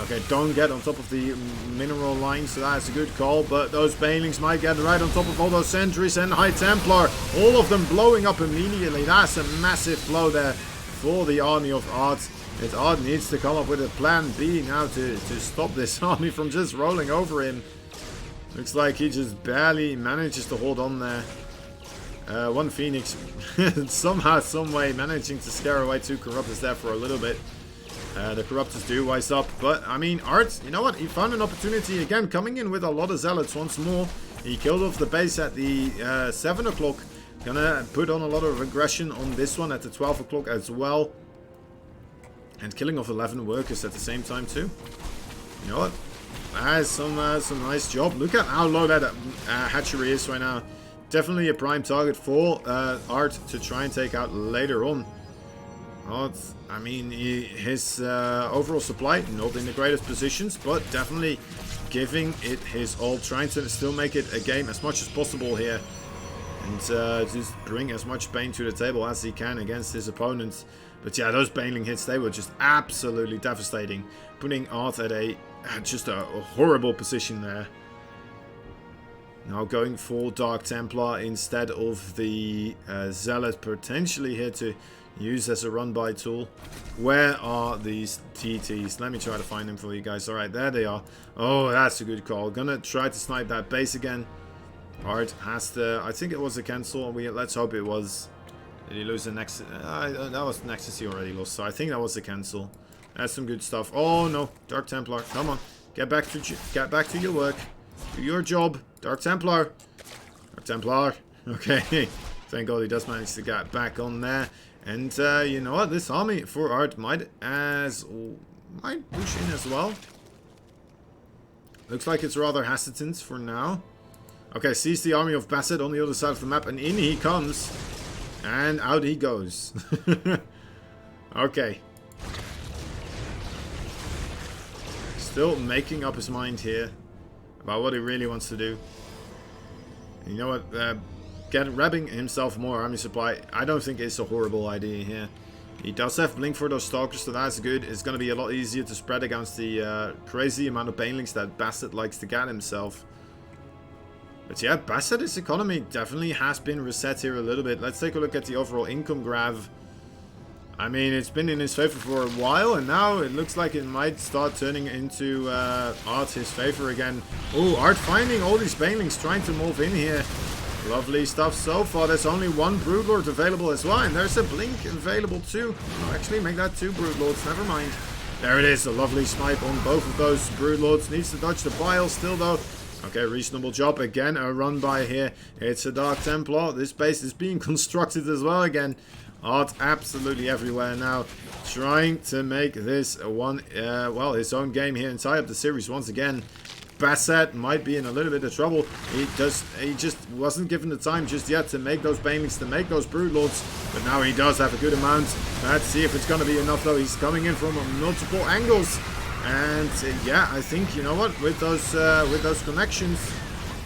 Okay, don't get on top of the mineral line, so that's a good call. But those Banelings might get right on top of all those sentries and High Templar. All of them blowing up immediately. That's a massive blow there for the army of ArT. And ArT needs to come up with a plan B now to stop this army from just rolling over him. Looks like he just barely manages to hold on there. One Phoenix somehow, someway managing to scare away 2 Corruptors there for a little bit. The Corruptors do wise up, but I mean, ArT, you know what? He found an opportunity again, coming in with a lot of Zealots once more. He killed off the base at the 7 o'clock. Gonna put on a lot of aggression on this one at the 12 o'clock as well. And killing off 11 workers at the same time too. You know what? That is some nice job. Look at how low that hatchery is right now. Definitely a prime target for ArT to try and take out later on. I mean, his overall supply, not in the greatest positions, but definitely giving it his all. Trying to still make it a game as much as possible here. And just bring as much pain to the table as he can against his opponents. But yeah, those Baneling hits, they were just absolutely devastating. Putting ArT at just a horrible position there. Now going for Dark Templar instead of the Zealot, potentially here to use as a run-by tool. Where are these TTs? Let me try to find them for you guys. Alright, there they are. Oh, that's a good call. Gonna try to snipe that base again. ArT has to, I think it was a cancel. Let's hope it was. Did he lose the Nexus? That was Nexus he already lost, so I think that was a cancel. That's some good stuff. Oh no, Dark Templar, come on, get back to your work, do your job, Dark Templar. Dark Templar. Okay, thank God he does manage to get back on there. And you know what? This army for ArT might push in as well. Looks like it's rather hesitant for now. Okay, sees the army of Basset on the other side of the map, and in he comes. And out he goes. Okay. Still making up his mind here about what he really wants to do. And you know what? Grabbing himself more army supply, I don't think it's a horrible idea here. He does have Blink for those Stalkers, so that's good. It's going to be a lot easier to spread against the crazy amount of Banelings that Basset likes to get himself. But yeah, Basset's economy definitely has been reset here a little bit. Let's take a look at the overall income graph. I mean, it's been in his favor for a while, and now it looks like it might start turning into ArT his favor again. Oh, ArT finding all these Banelings trying to move in here. Lovely stuff so far. There's only one Broodlord available as well, and there's a Blink available too. Oh, actually, make that two Broodlords, never mind. There it is, a lovely snipe on both of those Broodlords. Needs to dodge the bile still though. Okay, reasonable job. Again, a run by here. It's a Dark Templar. This base is being constructed as well again. ArT absolutely everywhere now. Trying to make this one, well, his own game here and tie up the series once again. Basset might be in a little bit of trouble. He just wasn't given the time just yet to make those Banelings, to make those Broodlords. But now he does have a good amount. Let's see if it's going to be enough though. He's coming in from multiple angles. And yeah, I think, you know what, with those connections.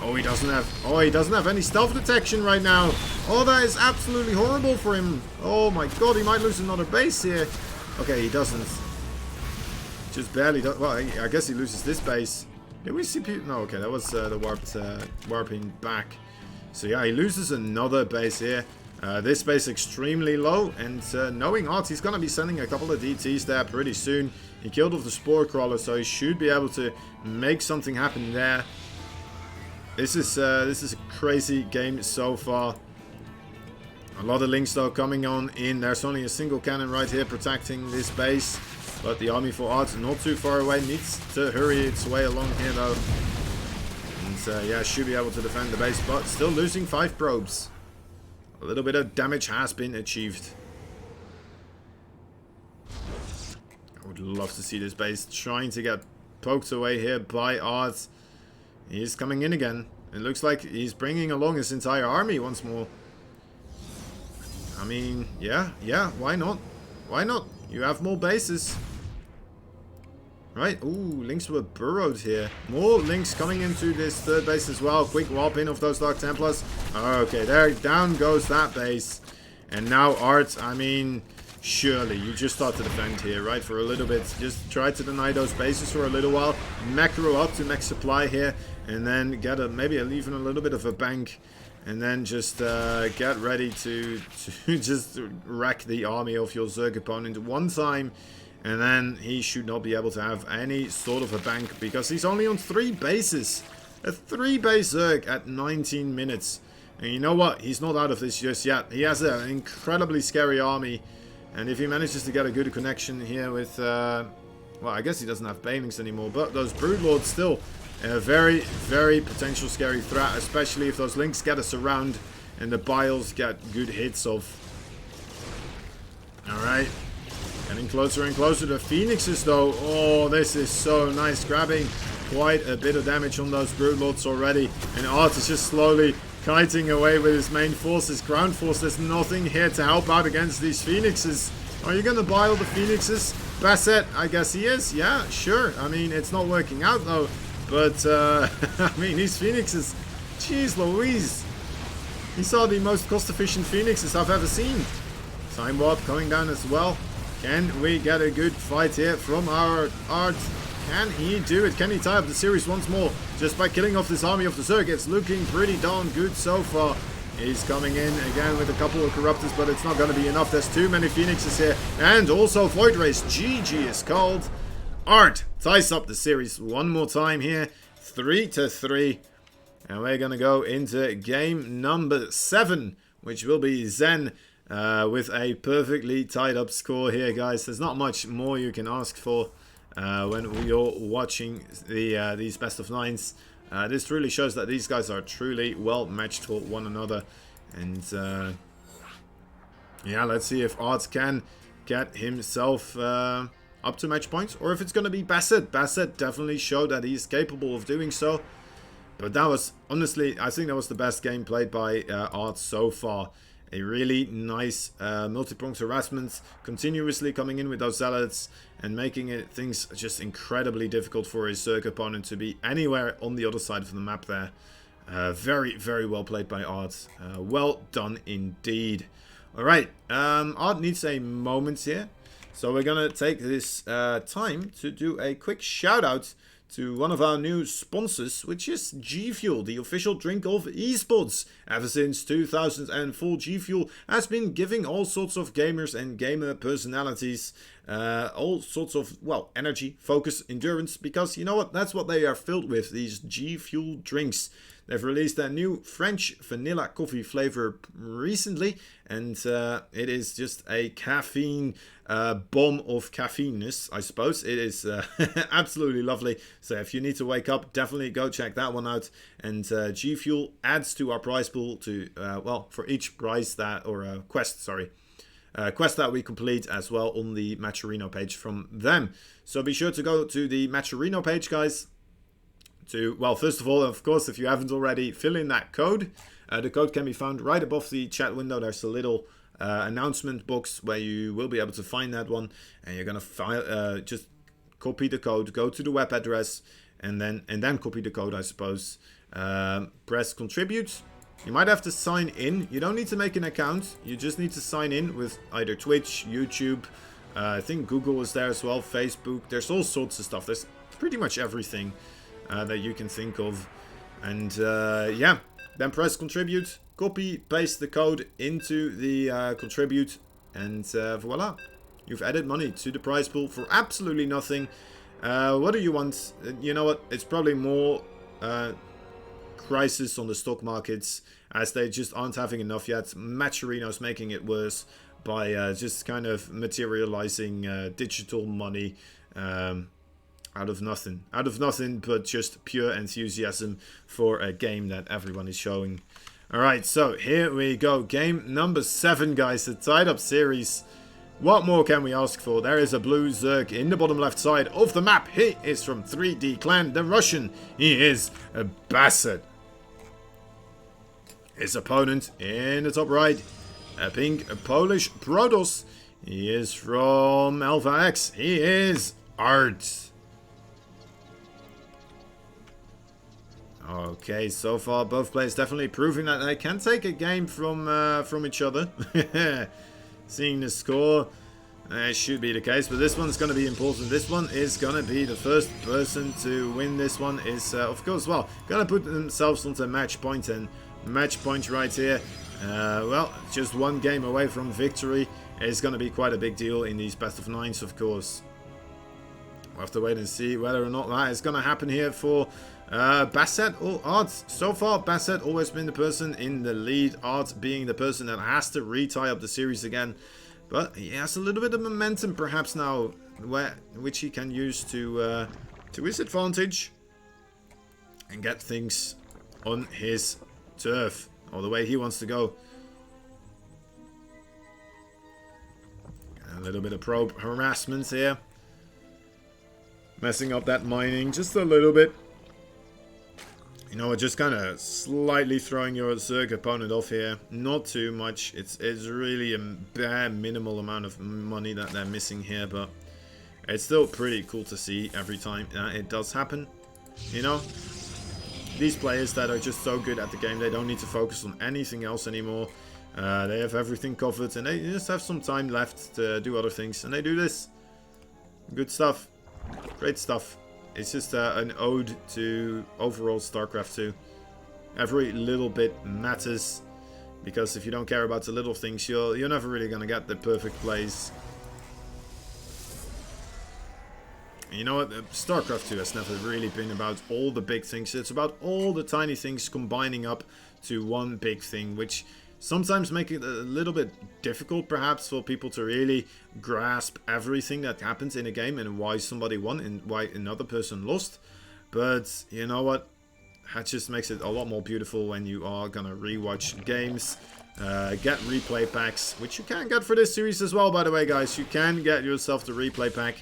Oh, he doesn't have any stealth detection right now. Oh, that is absolutely horrible for him. Oh my God, he might lose another base here. Okay, he doesn't. Just barely does. Well, I guess he loses this base. Did we see people? No, okay, that was the warping back. So yeah, he loses another base here. This base extremely low, and knowing ArT, he's going to be sending a couple of DTs there pretty soon. He killed off the Spore Crawler, so he should be able to make something happen there. This is a crazy game so far. A lot of links though coming on in. There's only a single cannon right here protecting this base, but the army for ArT not too far away, needs to hurry its way along here though. And yeah, should be able to defend the base, but still losing 5 probes. A little bit of damage has been achieved. I would love to see this base trying to get poked away here by ArT. He's coming in again. It looks like he's bringing along his entire army once more. I mean, yeah, why not? Why not? You have more bases. Right, ooh, links were burrowed here. More links coming into this third base as well. Quick warp in of those Dark Templars. Okay, there, down goes that base. And now ArT, I mean, surely you just start to defend here, right, for a little bit. Just try to deny those bases for a little while. Macro up to max supply here. And then get maybe even a little bit of a bank. And then just get ready to just wreck the army of your Zerg opponent one time. And then he should not be able to have any sort of a bank, because he's only on 3 bases. A 3-base Zerg at 19 minutes. And you know what? He's not out of this just yet. He has an incredibly scary army. And if he manages to get a good connection here with... well, I guess he doesn't have Banelings anymore. But those Broodlords still a very, very potential scary threat. Especially if those links get us around and the Biles get good hits of. Alright. Getting closer and closer to Phoenixes though. Oh, this is so nice. Grabbing quite a bit of damage on those Broodlords already. And ArT is just slowly kiting away with his main force, his ground force. There's nothing here to help out against these Phoenixes. Are you going to bile the Phoenixes? Basset, I guess he is. Yeah, sure. I mean, it's not working out though. But, I mean, these Phoenixes. Jeez Louise. These are the most cost-efficient Phoenixes I've ever seen. Time Warp coming down as well. Can we get a good fight here from our ArT? Can he do it? Can he tie up the series once more? Just by killing off this army of the Zerg. It's looking pretty darn good so far. He's coming in again with a couple of Corruptors, but it's not going to be enough. There's too many Phoenixes here. And also Void Race. GG is called. ArT ties up the series one more time here. 3-3. And we're going to go into game number 7, which will be Zen, with a perfectly tied up score here, guys. There's not much more you can ask for when you're watching these best of 9s. This truly shows that these guys are truly well matched for one another. And yeah, let's see if ArT can get himself up to match points, or if it's going to be Basset. Basset definitely showed that he's capable of doing so. But that was, honestly, I think that was the best game played by ArT so far. A really nice multi-pronged harassment, continuously coming in with those zealots and making things just incredibly difficult for his Zerg opponent to be anywhere on the other side of the map there. Very, very well played by ArT. Well done indeed. Alright, ArT needs a moment here. So we're going to take this time to do a quick shout out to one of our new sponsors, which is G Fuel, the official drink of esports. Ever since 2004, G Fuel has been giving all sorts of gamers and gamer personalities all sorts of, well, energy, focus, endurance, because you know what, that's what they are filled with, these G Fuel drinks. They've released a new French vanilla coffee flavor recently, and it is just a caffeine bomb of caffeineness, I suppose. It is absolutely lovely. So if you need to wake up, definitely go check that one out. And G Fuel adds to our prize pool to, well, for each prize that, or quest, sorry. Quest that we complete as well on the Matcherino page from them. So be sure to go to the Matcherino page, guys. Well, first of all, of course, if you haven't already, fill in that code. The code can be found right above the chat window. There's a little announcement box where you will be able to find that one, and you're gonna just copy the code, go to the web address, and then copy the code, I suppose. Press contribute. You might have to sign in. You don't need to make an account. You just need to sign in with either Twitch, YouTube. I think Google is there as well, Facebook. There's all sorts of stuff. There's pretty much everything that you can think of. And yeah, then press contribute, copy, paste the code into the contribute, and voila, you've added money to the prize pool for absolutely nothing. What do you want? You know what, it's probably more crisis on the stock markets, as they just aren't having enough yet. Matcherino's making it worse by just kind of materializing digital money out of nothing but just pure enthusiasm for a game that everyone is showing. Alright, so here we go. Game number 7, guys. The tied up series. What more can we ask for? There is a blue Zerg in the bottom left side of the map. He is from 3D Clan, the Russian. He is a Basset. His opponent in the top right, a pink Polish Protoss. He is from Alpha X. He is ArT. Okay, so far both players definitely proving that they can take a game from each other. Seeing the score, it should be the case, but this one's going to be important. This one is going to be the first person to win. This one is, of course, well, going to put themselves onto match point, and match point right here. Well, just one game away from victory is going to be quite a big deal in these best of 9s, of course. We'll have to wait and see whether or not that is going to happen here for Basset or ArT. So far, Basset always been the person in the lead, ArT being the person that has to retie up the series again. But he has a little bit of momentum perhaps now, which he can use to his advantage and get things on his turf, or the way he wants to go. A little bit of probe harassment here. Messing up that mining just a little bit. You know, just kind of slightly throwing your Zerg opponent off here. Not too much. It's really a bare minimal amount of money that they're missing here, but it's still pretty cool to see every time it does happen. You know, these players that are just so good at the game, they don't need to focus on anything else anymore. They have everything covered, and they just have some time left to do other things, and they do this. Good stuff. Great stuff. It's just an ode to overall StarCraft 2. Every little bit matters, because if you don't care about the little things, you're never really gonna get the perfect plays. You know what? StarCraft 2 has never really been about all the big things. It's about all the tiny things combining up to one big thing, which sometimes make it a little bit difficult perhaps for people to really grasp everything that happens in a game and why somebody won and why another person lost. But you know what? That just makes it a lot more beautiful when you are gonna rewatch games. Get replay packs, which you can get for this series as well, by the way, guys. You can get yourself the replay pack.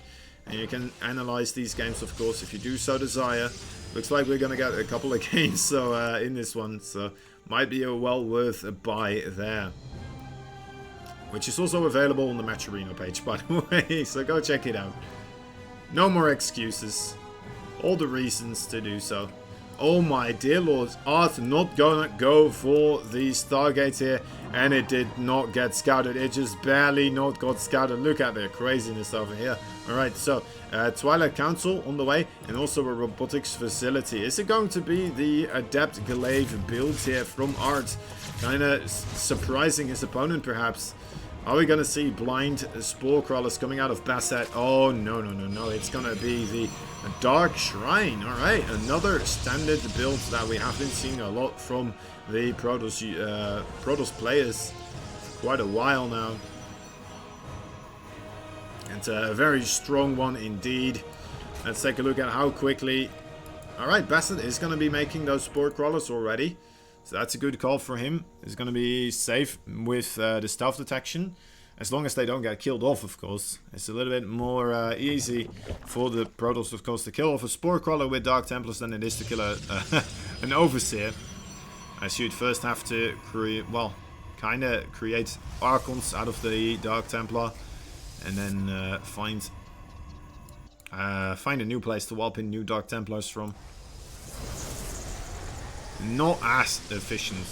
And you can analyze these games, of course, if you do so desire. Looks like we're going to get a couple of games so in this one. So might be a well worth a buy there. Which is also available on the Match Arena page, by the way. So go check it out. No more excuses. All the reasons to do so. Oh my dear lord, ArT not gonna go for the Stargate here, and it did not get scouted. It just barely not got scouted. Look at the craziness over here. Alright, so Twilight Council on the way, and also a robotics facility. Is it going to be the Adept Glaive build here from ArT? Kinda surprising his opponent perhaps. Are we gonna see blind spore crawlers coming out of Basset? Oh no no no no, it's gonna be the Dark Shrine. Alright, another standard build that we have been seeing a lot from the Protoss players for quite a while now. It's a very strong one indeed. Let's take a look at how quickly. Alright, Basset is gonna be making those spore crawlers already. So that's a good call for him. He's going to be safe with the stealth detection. As long as they don't get killed off, of course. It's a little bit more easy for the Protoss, of course, to kill off a Spore Crawler with Dark Templars than it is to kill an Overseer. As you'd first have to create, well, kind of create Archons out of the Dark Templar. And then find a new place to warp in new Dark Templars from. Not as efficient.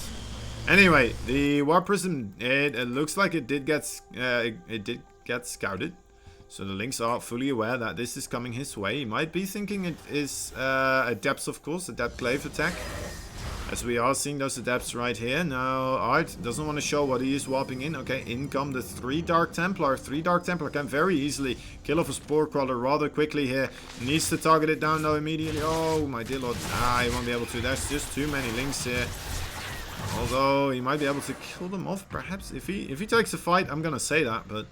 Anyway, the Warp Prism, it looks like it did get scouted. So the Lynx are fully aware that this is coming his way. He might be thinking it is Adepts, of course, Adept Glaive attack. As we are seeing those Adepts right here. Now, ArT doesn't want to show what he is warping in. Okay, in come the 3 Dark Templar. 3 Dark Templar can very easily kill off a Spore Crawler rather quickly here. Needs to target it down though immediately. Oh, my dear lord. Ah, he won't be able to. There's just too many Lynx here. Although, he might be able to kill them off, perhaps. If he takes a fight, I'm going to say that, but...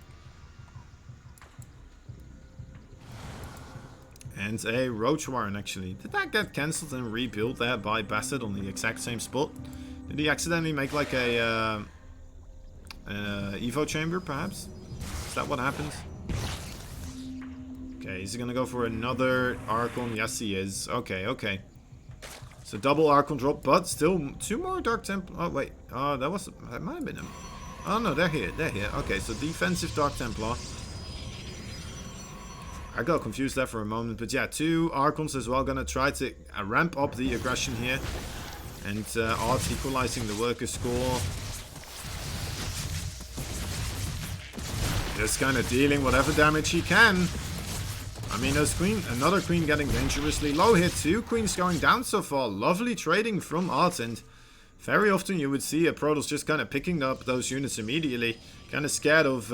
And a Roach Warren, actually. Did that get cancelled and rebuilt there by Basset on the exact same spot? Did he accidentally make like a Evo chamber, perhaps? Is that what happened? Okay, is he gonna go for another Archon? Yes, he is. Okay, okay. So double Archon drop, but still 2 more Dark Templar. Oh, wait. Oh, that might have been him. Oh, no, they're here. They're here. Okay, so defensive Dark Templar. I got confused there for a moment, but yeah, 2 Archons as well, gonna try to ramp up the aggression here. And ArT equalizing the worker score. Just kind of dealing whatever damage he can. I mean, there's another queen getting dangerously low here. 2 queens going down so far. Lovely trading from ArT, and very often you would see a Protoss just kind of picking up those units immediately. Kind of scared of...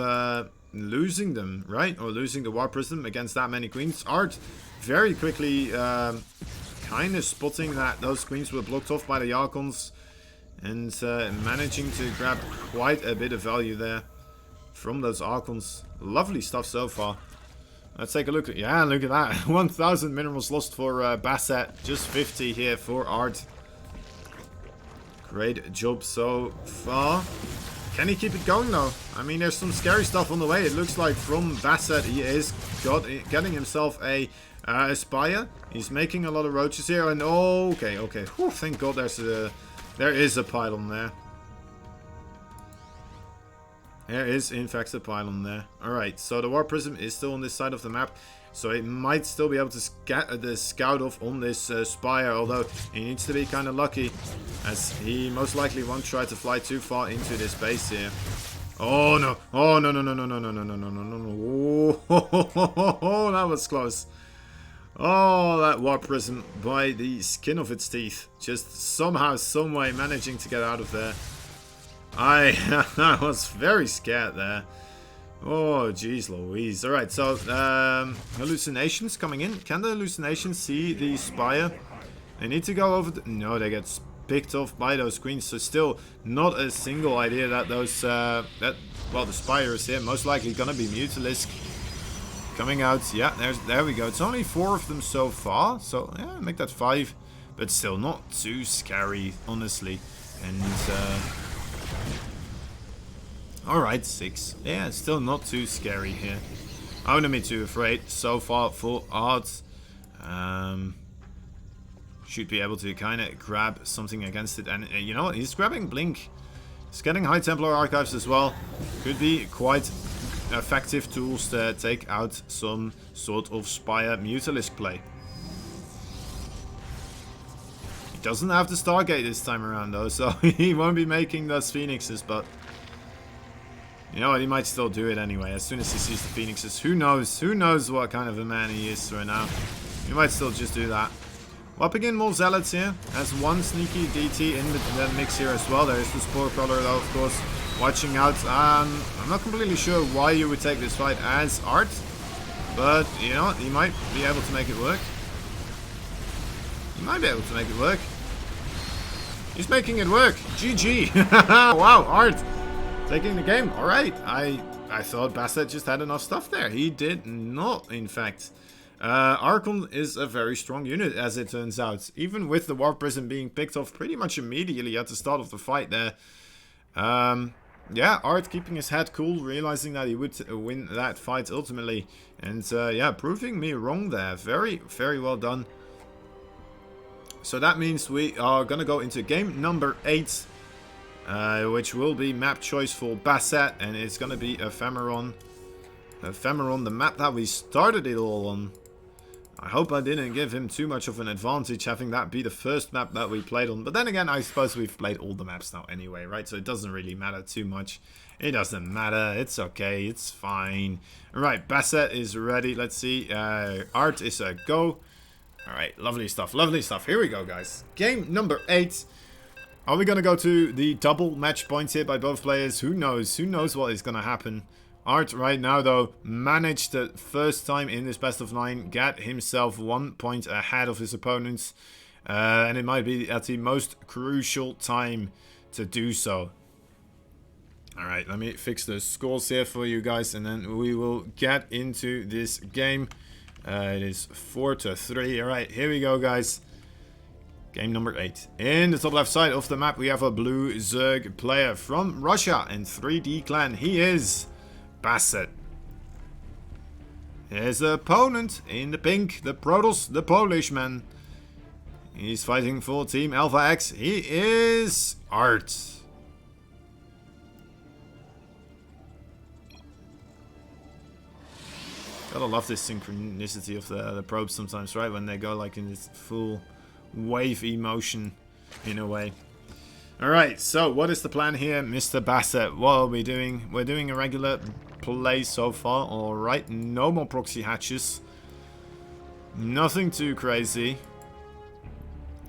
losing them, right? Or losing the Warp Prism against that many queens. ArT very quickly kind of spotting that those queens were blocked off by the Archons and managing to grab quite a bit of value there from those Archons. Lovely stuff so far. Let's take a look at, yeah, look at that. 1,000 minerals lost for Basset. Just 50 here for ArT. Great job so far. Can he keep it going though? I mean, there's some scary stuff on the way. It looks like from Basset he is getting himself a Spire. He's making a lot of roaches here, and oh, okay, okay. Whew, thank God there is a pylon there. There is in fact a pylon there. Alright, so the Warp Prism is still on this side of the map. So it might still be able to scout off on this Spire, although he needs to be kind of lucky, as he most likely won't try to fly too far into this base here. Oh no! Oh no no no no no no no no no no no no! Oh, that was close. Oh, that Warp Prism by the skin of its teeth, just somehow, someway managing to get out of there. I was very scared there. Oh, jeez Louise. Alright, so, hallucinations coming in. Can the hallucinations see the spire? They need to go over the... No, they get picked off by those queens. So still not a single idea that those... well, the spire is here. Most likely gonna be Mutalisk coming out. Yeah, there we go. It's only 4 of them so far. So, yeah, make that 5. But still not too scary, honestly. And, alright, 6. Yeah, still not too scary here. I wouldn't be too afraid so far for ArT. Should be able to kind of grab something against it. And you know what? He's grabbing Blink. He's getting High Templar Archives as well. Could be quite effective tools to take out some sort of Spire Mutalisk play. He doesn't have the Stargate this time around though, so he won't be making those Phoenixes, but... You know what, he might still do it anyway, as soon as he sees the Phoenixes. Who knows what kind of a man he is right now. He might still just do that. Whopping in more Zealots here. Has one sneaky DT in the mix here as well. There's the Spore Crawler though, of course, watching out. I'm not completely sure why you would take this fight as ArT, but you know what, he might be able to make it work. He might be able to make it work. He's making it work. GG. Wow, ArT taking the game. Alright, I thought Basset just had enough stuff there. He did not, in fact. Archon is a very strong unit, as it turns out. Even with the Warp Prism being picked off pretty much immediately at the start of the fight there. Yeah, ArT keeping his head cool, realizing that he would win that fight ultimately. And yeah, proving me wrong there. Very, very well done. So that means we are going to go into game number 8. Which will be map choice for Basset. And it's going to be Ephemeron. Ephemeron, the map that we started it all on. I hope I didn't give him too much of an advantage having that be the first map that we played on. But then again, I suppose we've played all the maps now anyway, right? So it doesn't really matter too much. It doesn't matter. It's okay. It's fine. Alright, Basset is ready. Let's see. ArT is a go. Alright, lovely stuff. Lovely stuff. Here we go, guys. Game number 8. Are we going to go to the double match points here by both players? Who knows? Who knows what is going to happen? ArT right now, though, managed the first time in this best of 9 get himself 1 point ahead of his opponents. And it might be at the most crucial time to do so. Alright, let me fix the scores here for you guys, and then we will get into this game. It is 4-3. Alright, here we go, guys. Game number 8. In the top left side of the map, we have a blue Zerg player from Russia and 3D clan. He is Basset. His opponent in the pink, the Protoss, the Polish man. He's fighting for Team Alpha X. He is ArT. Gotta love this synchronicity of the probes sometimes, right? When they go like in this full wave emotion in a way. Alright, so what is the plan here, Mr. Basset? What are we doing? We're doing a regular play so far. Alright, no more proxy hatches. Nothing too crazy.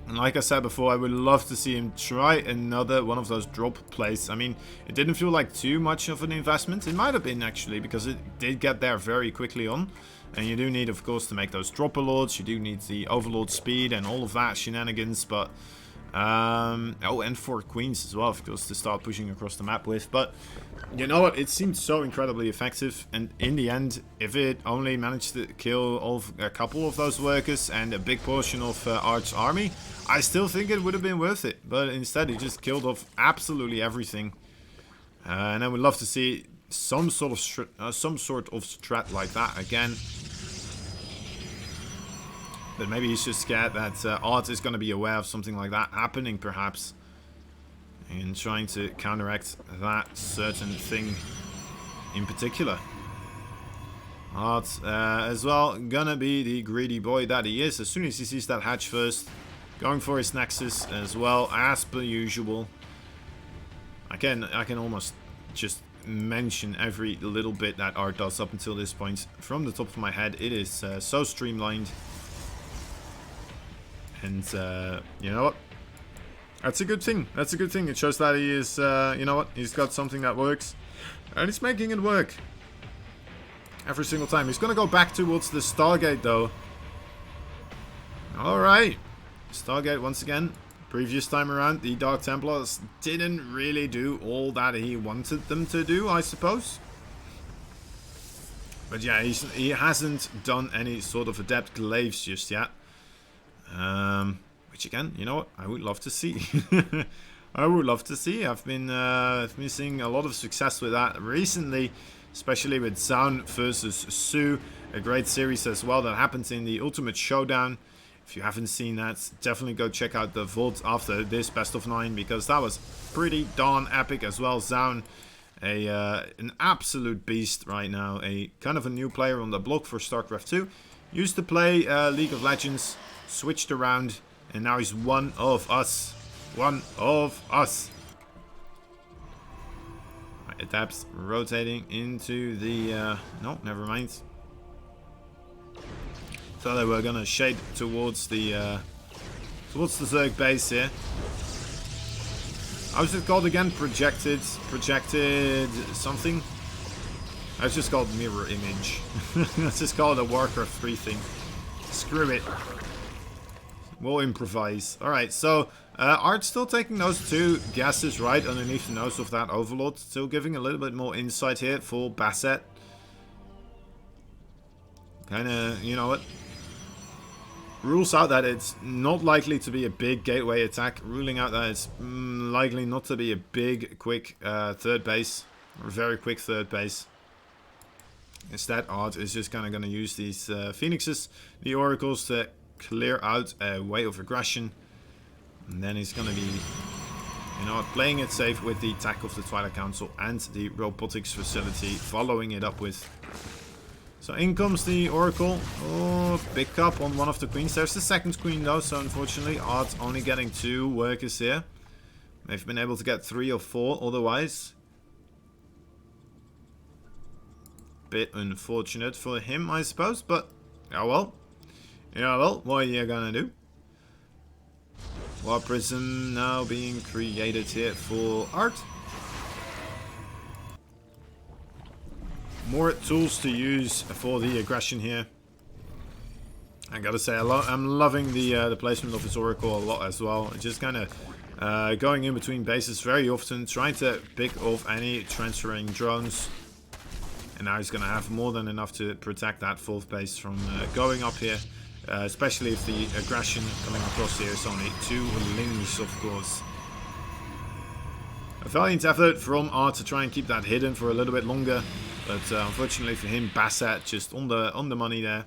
And like I said before, I would love to see him try another one of those drop plays. I mean, it didn't feel like too much of an investment. It might have been, actually, because it did get there very quickly on. And you do need, of course, to make those dropper lords. You do need the overlord speed and all of that shenanigans. But, oh, and 4 queens as well, of course, to start pushing across the map with. But, you know what? It seemed so incredibly effective. And in the end, if it only managed to kill a couple of those workers and a big portion of ArT's army, I still think it would have been worth it. But instead, he just killed off absolutely everything. And I would love to see some sort of strat like that again. But maybe he's just scared that ArT is going to be aware of something like that happening, perhaps. And trying to counteract that certain thing in particular. ArT as well, gonna be the greedy boy that he is. As soon as he sees that hatch first, going for his Nexus as well, as per usual. I can almost just mention every little bit that ArT does up until this point from the top of my head. It is so streamlined. And, you know what? That's a good thing. That's a good thing. It shows that he is, you know what? He's got something that works. And he's making it work. Every single time. He's going to go back towards the Stargate, though. Alright. Stargate once again. Previous time around, the Dark Templars didn't really do all that he wanted them to do, I suppose. But yeah, he hasn't done any sort of adept glaives just yet. Which again, you know what? I would love to see. I would love to see. I've been seeing a lot of success with that recently, especially with Zaun versus Su, a great series as well that happens in the Ultimate Showdown. If you haven't seen that, definitely go check out the VOD after this best of 9, because that was pretty darn epic as well. Zaun, an absolute beast right now, a kind of a new player on the block for StarCraft 2. Used to play League of Legends, switched around, and now he's one of us. One of us. Adapts rotating into the... no, never mind. So they were gonna shade towards the Zerg base here. How's it called again? Projected something? It's just called mirror image. Let's just call it a Warcraft 3 thing. Screw it. We'll improvise. Alright, so ArT's still taking those 2 gases right underneath the nose of that Overlord. Still giving a little bit more insight here for Basset. Kinda, you know what? Rules out that it's not likely to be a big gateway attack. Ruling out that it's likely not to be a big, quick third base. Or very quick third base. Instead, ArT is just kind of going to use these Phoenixes, the Oracles, to clear out a way of aggression. And then he's going to be, you know, playing it safe with the attack of the Twilight Council and the robotics facility, following it up with... So in comes the Oracle. Oh, pick up on one of the queens. There's the second queen though, so unfortunately ArT only getting 2 workers here. They've been able to get 3 or 4 otherwise. Bit unfortunate for him, I suppose, but oh well. Yeah, well, what are you gonna do? War Prism now being created here for ArT. More tools to use for the aggression here. I gotta say, I'm loving the placement of his Oracle a lot as well. Just kind of going in between bases very often, trying to pick off any transferring drones. And now he's gonna have more than enough to protect that 4th base from going up here. Especially if the aggression coming across here is only 2 lings, of course. A valiant effort from ArT to try and keep that hidden for a little bit longer. But unfortunately for him, Basset just on the money there.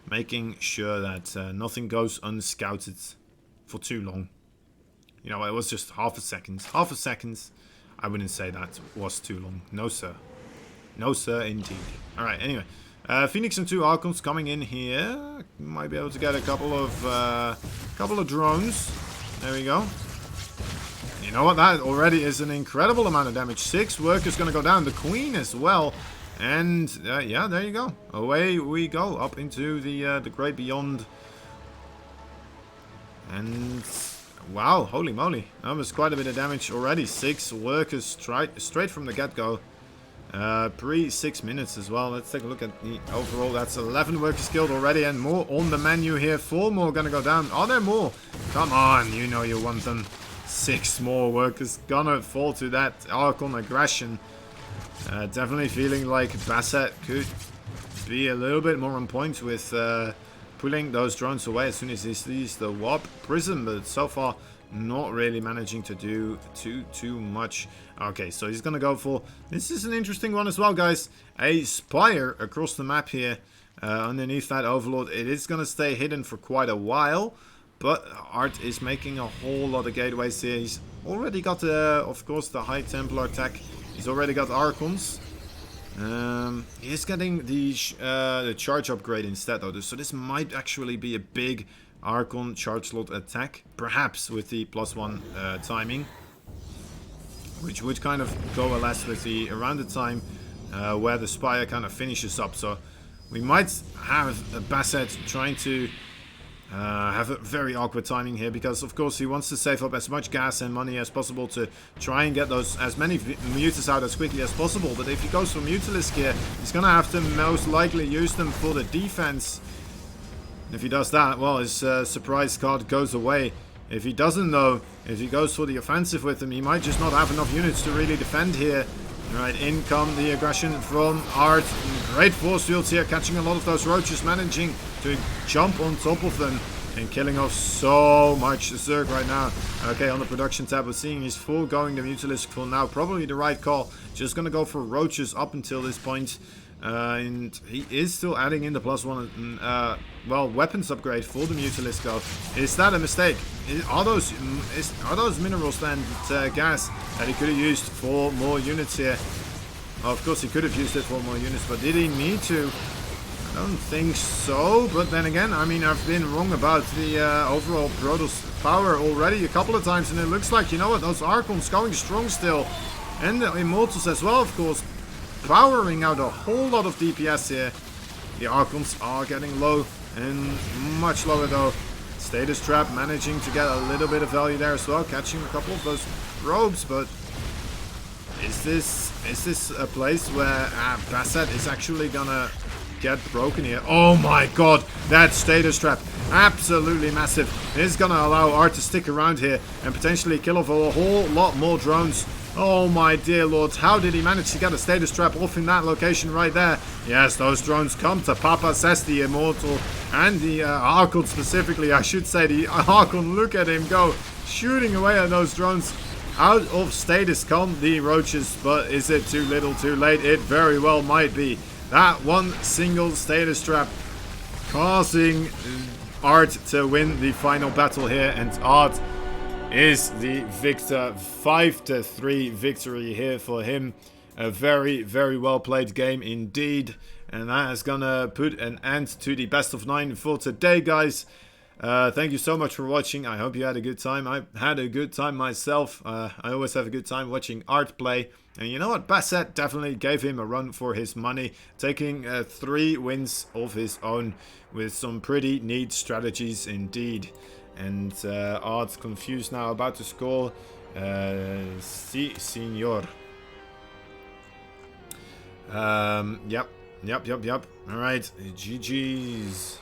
Making sure that nothing goes unscouted for too long. You know, it was just half a second. Half a second. I wouldn't say that was too long. No, sir. No, sir, indeed. Alright, anyway. Phoenix and 2 Archons coming in here. Might be able to get a couple of drones. There we go. You know what, that already is an incredible amount of damage. 6 workers going to go down. The Queen as well. And yeah, there you go. Away we go up into the great beyond. And wow, holy moly. That was quite a bit of damage already. 6 workers straight from the get-go. Pre-6 minutes as well. Let's take a look at the overall. That's 11 workers killed already and more on the menu here. 4 more going to go down. Are there more? Come on, you know you want them. 6 more workers gonna fall to that Archon aggression. Definitely feeling like Basset could be a little bit more on point with pulling those drones away as soon as he sees the Warp Prism, but so far not really managing to do too much. Okay, so he's gonna go for... This is an interesting one as well, guys. A Spire across the map here underneath that Overlord. It is gonna stay hidden for quite a while. But ArT is making a whole lot of gateways here. He's already got, of course, the High Templar attack. He's already got Archons. He's getting the charge upgrade instead, though. So this might actually be a big Archon charge slot attack. Perhaps with the +1 timing. Which would kind of coalesce with the around the time where the Spire kind of finishes up. So we might have Basset trying to have a very awkward timing here because, of course, he wants to save up as much gas and money as possible to try and get those as many mutas out as quickly as possible. But if he goes for Mutalisk here, he's going to have to most likely use them for the defense. If he does that, well, his surprise card goes away. If he doesn't, though, if he goes for the offensive with them, he might just not have enough units to really defend here. Alright, in come the aggression from ArT. Great force fields here, catching a lot of those roaches, managing to jump on top of them and killing off so much Zerg right now. Okay, on the production tab, we're seeing he's full going the Mutalisk for now. Probably the right call. Just gonna go for roaches up until this point. And he is still adding in the +1 well, weapons upgrade for the Mutalisk though. Is that a mistake? Are those minerals and gas that he could have used for more units here? Well, of course he could have used it for more units, but did he need to? I don't think so, but then again, I mean, I've been wrong about the overall Protoss power already a couple of times, and it looks like, you know what, those Archons going strong still, and the Immortals as well, of course, powering out a whole lot of DPS here. The Archons are getting low, and much lower though. Status Trap managing to get a little bit of value there as well, catching a couple of those probes, but is this a place where Basset is actually gonna get broken here? Oh my god, that Status Trap, absolutely massive. This is gonna allow ArT to stick around here and potentially kill off a whole lot more drones. Oh my dear lord, how did he manage to get a Status Trap off in that location right there? Yes, those drones come to Papa, says the Immortal, and the Archon specifically, I should say. The Archon, look at him go, shooting away at those drones. Out of status come the roaches, but is it too little too late? It very well might be. That one single Status Trap causing ArT to win the final battle here, and ArT is the victor. 5-3 victory here for him. A very, very well played game indeed. And that is gonna put an end to the best of 9 for today, guys. Thank you so much for watching. I hope you had a good time. I had a good time myself. I always have a good time watching ArT play. And you know what? Basset definitely gave him a run for his money, taking 3 wins of his own with some pretty neat strategies indeed. And ArT's confused now, about to score. Si, senor. Yep. Alright, GG's.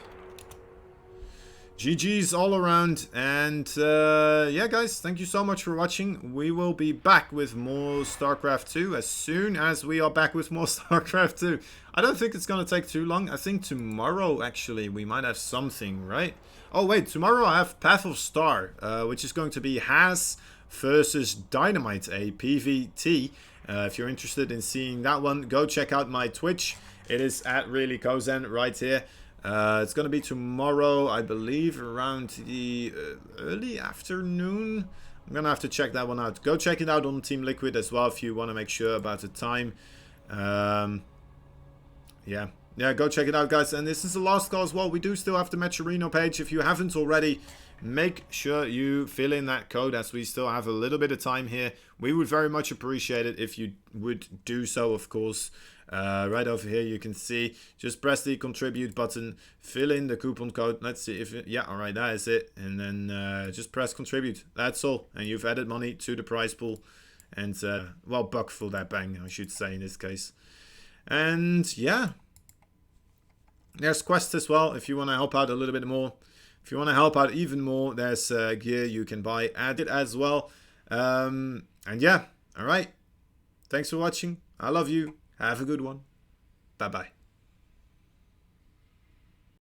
GG's all around, and yeah guys, thank you so much for watching. We will be back with more StarCraft 2 as soon as we are back with more StarCraft 2. I don't think it's gonna take too long. I think tomorrow actually we might have something, right? Oh wait, tomorrow I have Path of Star, which is going to be Has versus Dynamite, a PvT. If you're interested in seeing that one, go check out my Twitch. It is at ReallyKozen right here. It's going to be tomorrow, I believe, around the early afternoon. I'm going to have to check that one out. Go check it out on Team Liquid as well if you want to make sure about the time. Yeah, go check it out, guys. And this is the last call as well. We do still have the Matcherino page. If you haven't already, make sure you fill in that code as we still have a little bit of time here. We would very much appreciate it if you would do so, of course. Right over here you can see, just press the contribute button, fill in the coupon code. Let's see if it, yeah, alright, that is it. And then just press contribute. That's all, and you've added money to the prize pool. And well, buck for that bang, I should say in this case. And yeah, there's quests as well if you want to help out a little bit more. If you want to help out even more, there's gear you can buy at it as well. And yeah, alright, thanks for watching. I love you. Have a good one. Bye-bye.